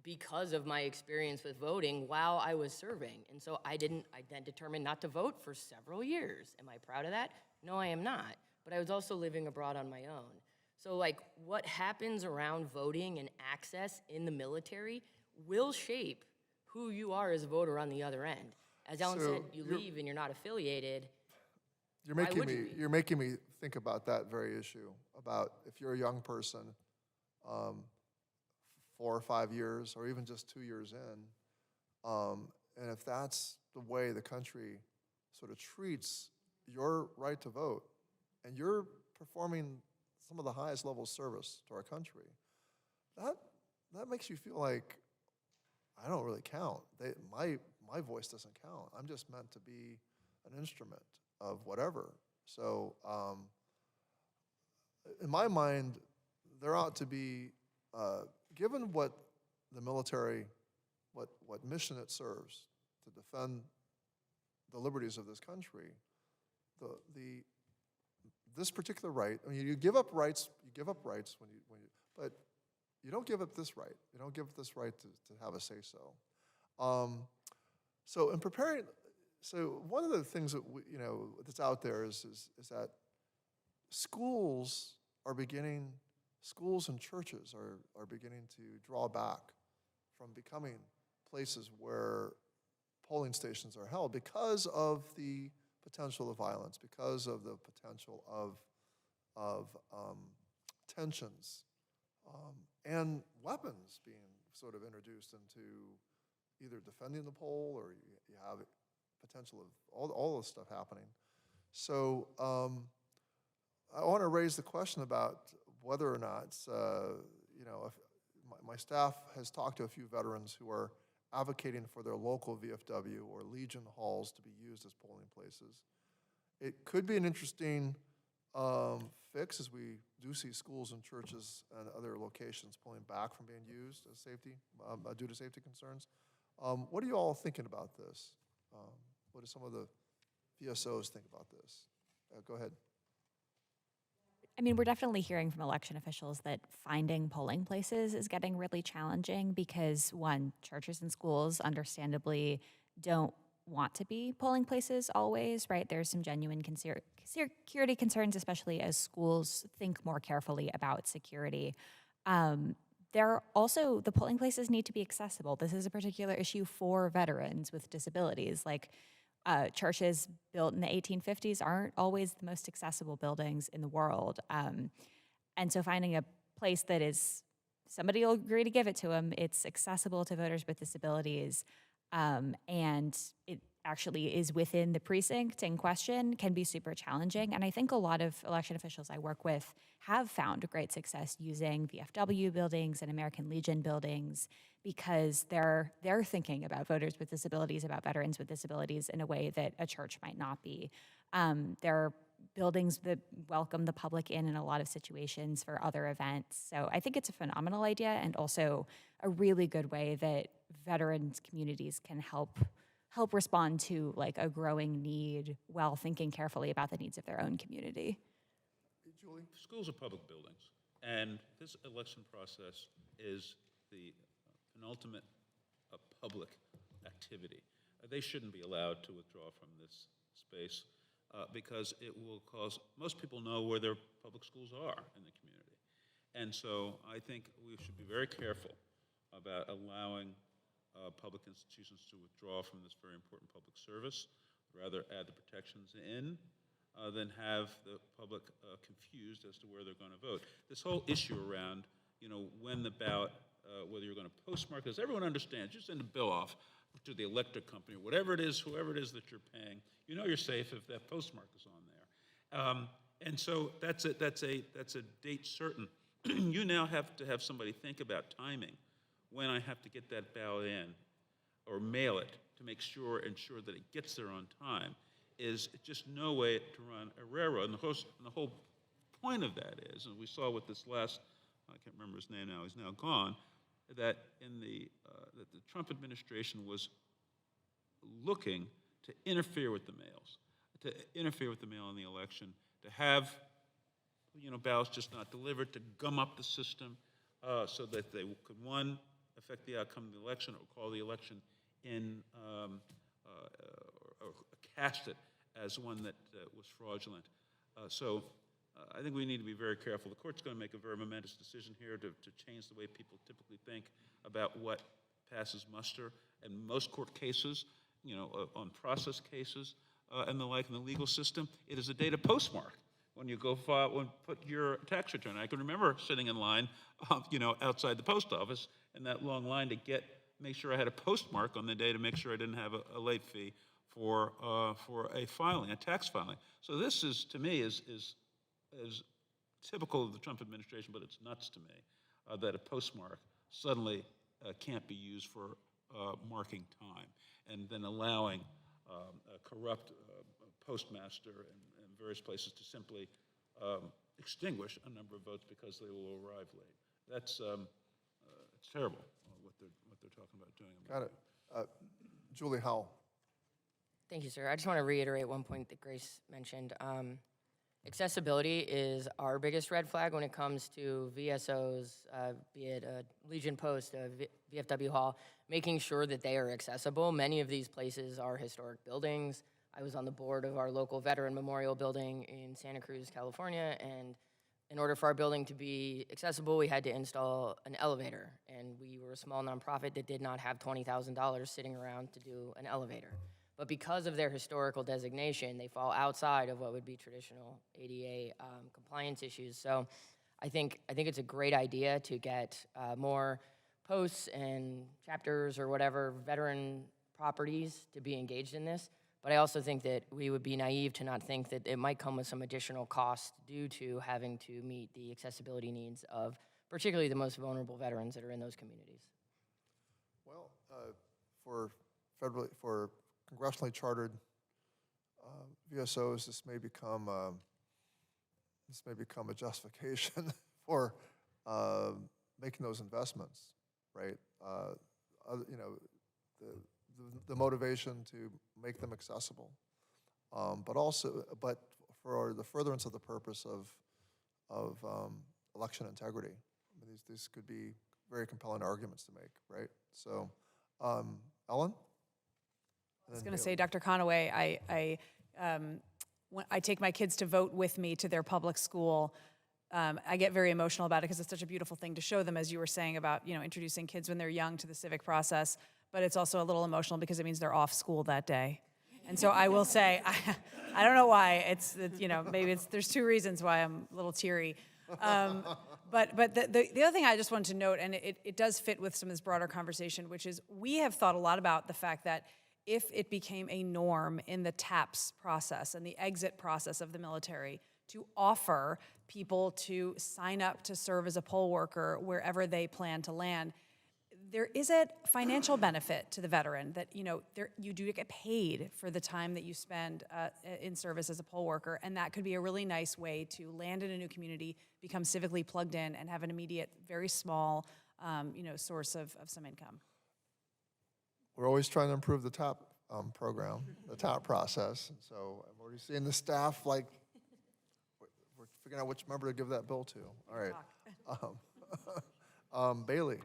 [SPEAKER 6] because of my experience with voting while I was serving. And so I then determined not to vote for several years. Am I proud of that? No, I am not. But I was also living abroad on my own. So, like, what happens around voting and access in the military will shape who you are as a voter on the other end. As Ellen said, you leave and you're not affiliated.
[SPEAKER 1] You're making me think about that very issue, about if you're a young person, 4 or 5 years, or even just 2 years in, and if that's the way the country sort of treats your right to vote, and you're performing some of the highest level of service to our country, that makes you feel like, I don't really count. My voice doesn't count. I'm just meant to be an instrument of whatever. So in my mind, there ought to be, given what the military, what mission it serves to defend the liberties of this country, this particular right, I mean, you give up rights when you, but you don't give up this right. You don't give up this right to have a say-so. So in preparing, so one of the things that that's out there is that schools and churches are beginning to draw back from becoming places where polling stations are held because of the potential of violence, because of the potential of tensions and weapons being sort of introduced into either defending the poll, or you have potential of all this stuff happening. So I want to raise the question about whether or not, if my staff has talked to a few veterans who are advocating for their local VFW or Legion halls to be used as polling places. It could be an interesting fix, as we do see schools and churches and other locations pulling back from being used as safety, due to safety concerns. What are you all thinking about this? What do some of the VSOs think about this? Go ahead.
[SPEAKER 8] I mean, we're definitely hearing from election officials that finding polling places is getting really challenging because, one, churches and schools understandably don't want to be polling places always, right? There's some genuine security concerns, especially as schools think more carefully about security. There are also, the polling places need to be accessible. This is a particular issue for veterans with disabilities. Like, churches built in the 1850s aren't always the most accessible buildings in the world. And so finding a place that is, somebody will agree to give it to them, it's accessible to voters with disabilities, and it actually is within the precinct in question can be super challenging. And I think a lot of election officials I work with have found great success using VFW buildings and American Legion buildings because they're thinking about voters with disabilities, about veterans with disabilities in a way that a church might not be. There are buildings that welcome the public in a lot of situations for other events. So I think it's a phenomenal idea and also a really good way that veterans communities can help respond to like a growing need while thinking carefully about the needs of their own community.
[SPEAKER 1] Julie?
[SPEAKER 13] Schools are public buildings, and this election process is the penultimate public activity. They shouldn't be allowed to withdraw from this space because it will cause, most people know where their public schools are in the community. And so I think we should be very careful about allowing public institutions to withdraw from this very important public service, rather add the protections in than have the public confused as to where they're going to vote. This whole issue around, when the ballot, whether you're going to postmark, because everyone understands, you send a bill off to the electric company, or whatever it is, whoever it is that you're paying, you're safe if that postmark is on there. And so that's a date certain. You now have to have somebody think about timing when I have to get that ballot in or mail it to ensure that it gets there on time is just no way to run a railroad. And the whole point of that is, and we saw with this last, I can't remember his name now, he's now gone, that that the Trump administration was looking to interfere with the mails, to interfere with the mail in the election, to have ballots just not delivered, to gum up the system so that they could, one, affect the outcome of the election or call the election in or cast it as one that was fraudulent. So I think we need to be very careful. The court's going to make a very momentous decision here to change the way people typically think about what passes muster. In most court cases, on process cases and the like in the legal system, it is a data postmark when you go put your tax return. I can remember sitting in line, outside the post office in that long line to make sure I had a postmark on the day to make sure I didn't have a late fee for a filing, a tax filing. So this is, to me, is typical of the Trump administration, but it's nuts to me that a postmark suddenly can't be used for marking time, and then allowing a corrupt postmaster and various places to simply extinguish a number of votes because they will arrive late. That's it's terrible what they're talking about doing.
[SPEAKER 1] Got it. Julie Howell.
[SPEAKER 6] Thank you, sir. I just want to reiterate one point that Grace mentioned. Accessibility is our biggest red flag when it comes to VSOs, be it a Legion Post, a VFW Hall, making sure that they are accessible. Many of these places are historic buildings. I was on the board of our local veteran memorial building in Santa Cruz, California, and in order for our building to be accessible, we had to install an elevator, and we were a small nonprofit that did not have $20,000 sitting around to do an elevator. But because of their historical designation, they fall outside of what would be traditional ADA compliance issues. So I think it's a great idea to get more posts and chapters or whatever veteran properties to be engaged in this. But I also think that we would be naive to not think that it might come with some additional cost due to having to meet the accessibility needs of particularly the most vulnerable veterans that are in those communities.
[SPEAKER 1] Well, for congressionally chartered VSOs, this may become a justification for making those investments, right? the motivation to make them accessible, but for the furtherance of the purpose of election integrity. I mean, these could be very compelling arguments to make, right? So, Ellen?
[SPEAKER 9] I was going to say, Dr. Conaway, when I take my kids to vote with me to their public school, I get very emotional about it because it's such a beautiful thing to show them, as you were saying about, introducing kids when they're young to the civic process. But it's also a little emotional because it means they're off school that day. And so I will say, I don't know why. Maybe there's two reasons why I'm a little teary. But the other thing I just wanted to note, and it does fit with some of this broader conversation, which is we have thought a lot about the fact that if it became a norm in the TAPS process and the exit process of the military to offer people to sign up to serve as a poll worker wherever they plan to land, there is a financial benefit to the veteran that, you do get paid for the time that you spend in service as a poll worker, and that could be a really nice way to land in a new community, become civically plugged in, and have an immediate, very small, source of some income.
[SPEAKER 1] We're always trying to improve the TAP program, the TAP process. And so I'm already seeing the staff we're figuring out which member to give that bill to. All right. Bailey.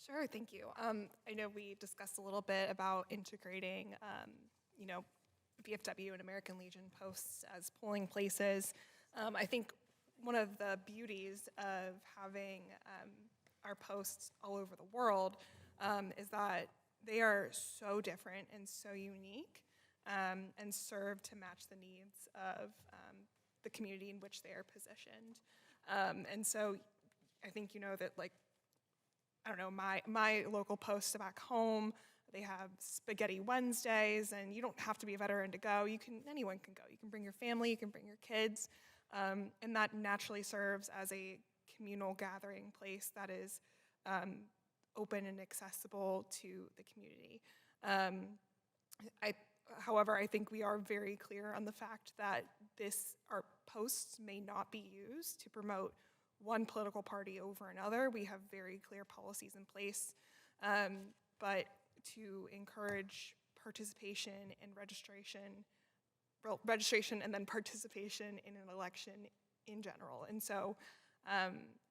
[SPEAKER 2] Sure, thank you. I know we discussed a little bit about integrating, VFW and American Legion posts as polling places. I think one of the beauties of having our posts all over the world is that they are so different and so unique and serve to match the needs of the community in which they are positioned. And so I think that, I don't know, my local posts back home, they have Spaghetti Wednesdays, and you don't have to be a veteran to go. Anyone can go. You can bring your family, you can bring your kids, and that naturally serves as a communal gathering place that is open and accessible to the community. However, I think we are very clear on the fact that our posts may not be used to promote one political party over another. We have very clear policies in place, but to encourage participation and registration and then participation in an election in general. And so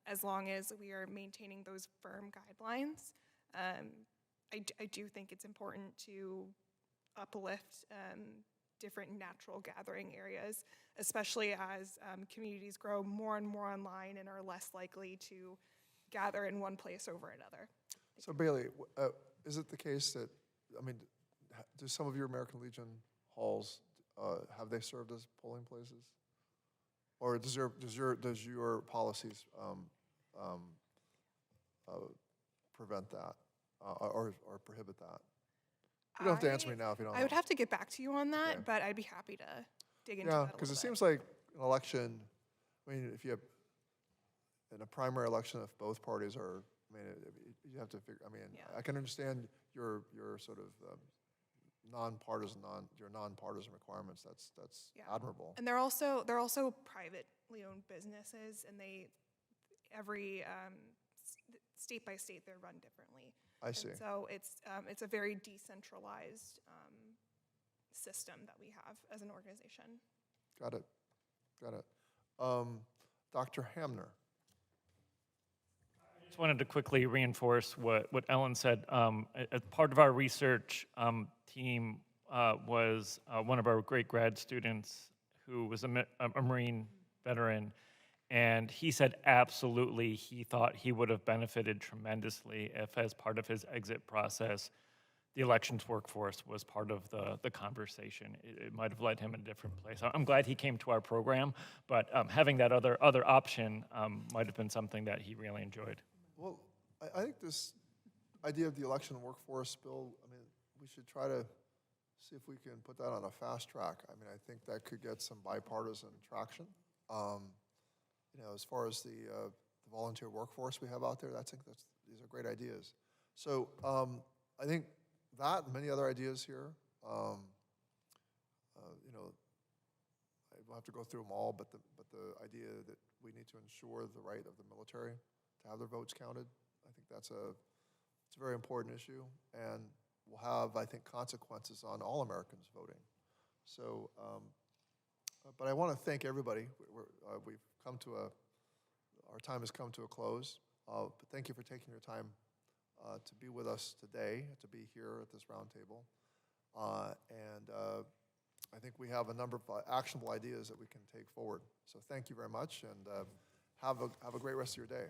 [SPEAKER 2] as long as we are maintaining those firm guidelines, I do think it's important to uplift different natural gathering areas, especially as communities grow more and more online and are less likely to gather in one place over another.
[SPEAKER 1] So Bailey, is it the case that, do some of your American Legion halls, have they served as polling places? Or does your policies prevent that or prohibit that? You don't have to answer me now if you don't know.
[SPEAKER 2] I would have to get back to you on that,
[SPEAKER 1] Okay.
[SPEAKER 2] But I'd be happy to dig into that a little bit.
[SPEAKER 1] Because it seems like an election, if you have, in a primary election, if both parties are, you have to figure, I can understand your sort of nonpartisan requirements. That's admirable.
[SPEAKER 2] And they're also privately owned businesses, and every state by state, they're run differently.
[SPEAKER 1] I see.
[SPEAKER 2] And so it's a very decentralized system that we have as an organization.
[SPEAKER 1] Got it. Dr. Hamner.
[SPEAKER 15] I just wanted to quickly reinforce what Ellen said. As part of our research team was one of our great grad students who was a Marine veteran. And he said absolutely he thought he would have benefited tremendously if, as part of his exit process, the elections workforce was part of the conversation. It might have led him in a different place. I'm glad he came to our program, but having that other option might have been something that he really enjoyed.
[SPEAKER 1] Well, I think this idea of the election workforce bill, we should try to see if we can put that on a fast track. I think that could get some bipartisan traction. As far as the volunteer workforce we have out there, these are great ideas. So I think that and many other ideas here, I will have to go through them all, but the idea that we need to ensure the right of the military to have their votes counted, I think that's It's a very important issue, and will have, I think, consequences on all Americans voting. So, but I want to thank everybody. We've come to our time has come to a close. But thank you for taking your time to be with us today, to be here at this roundtable. And I think we have a number of actionable ideas that we can take forward. So thank you very much, and have a great rest of your day.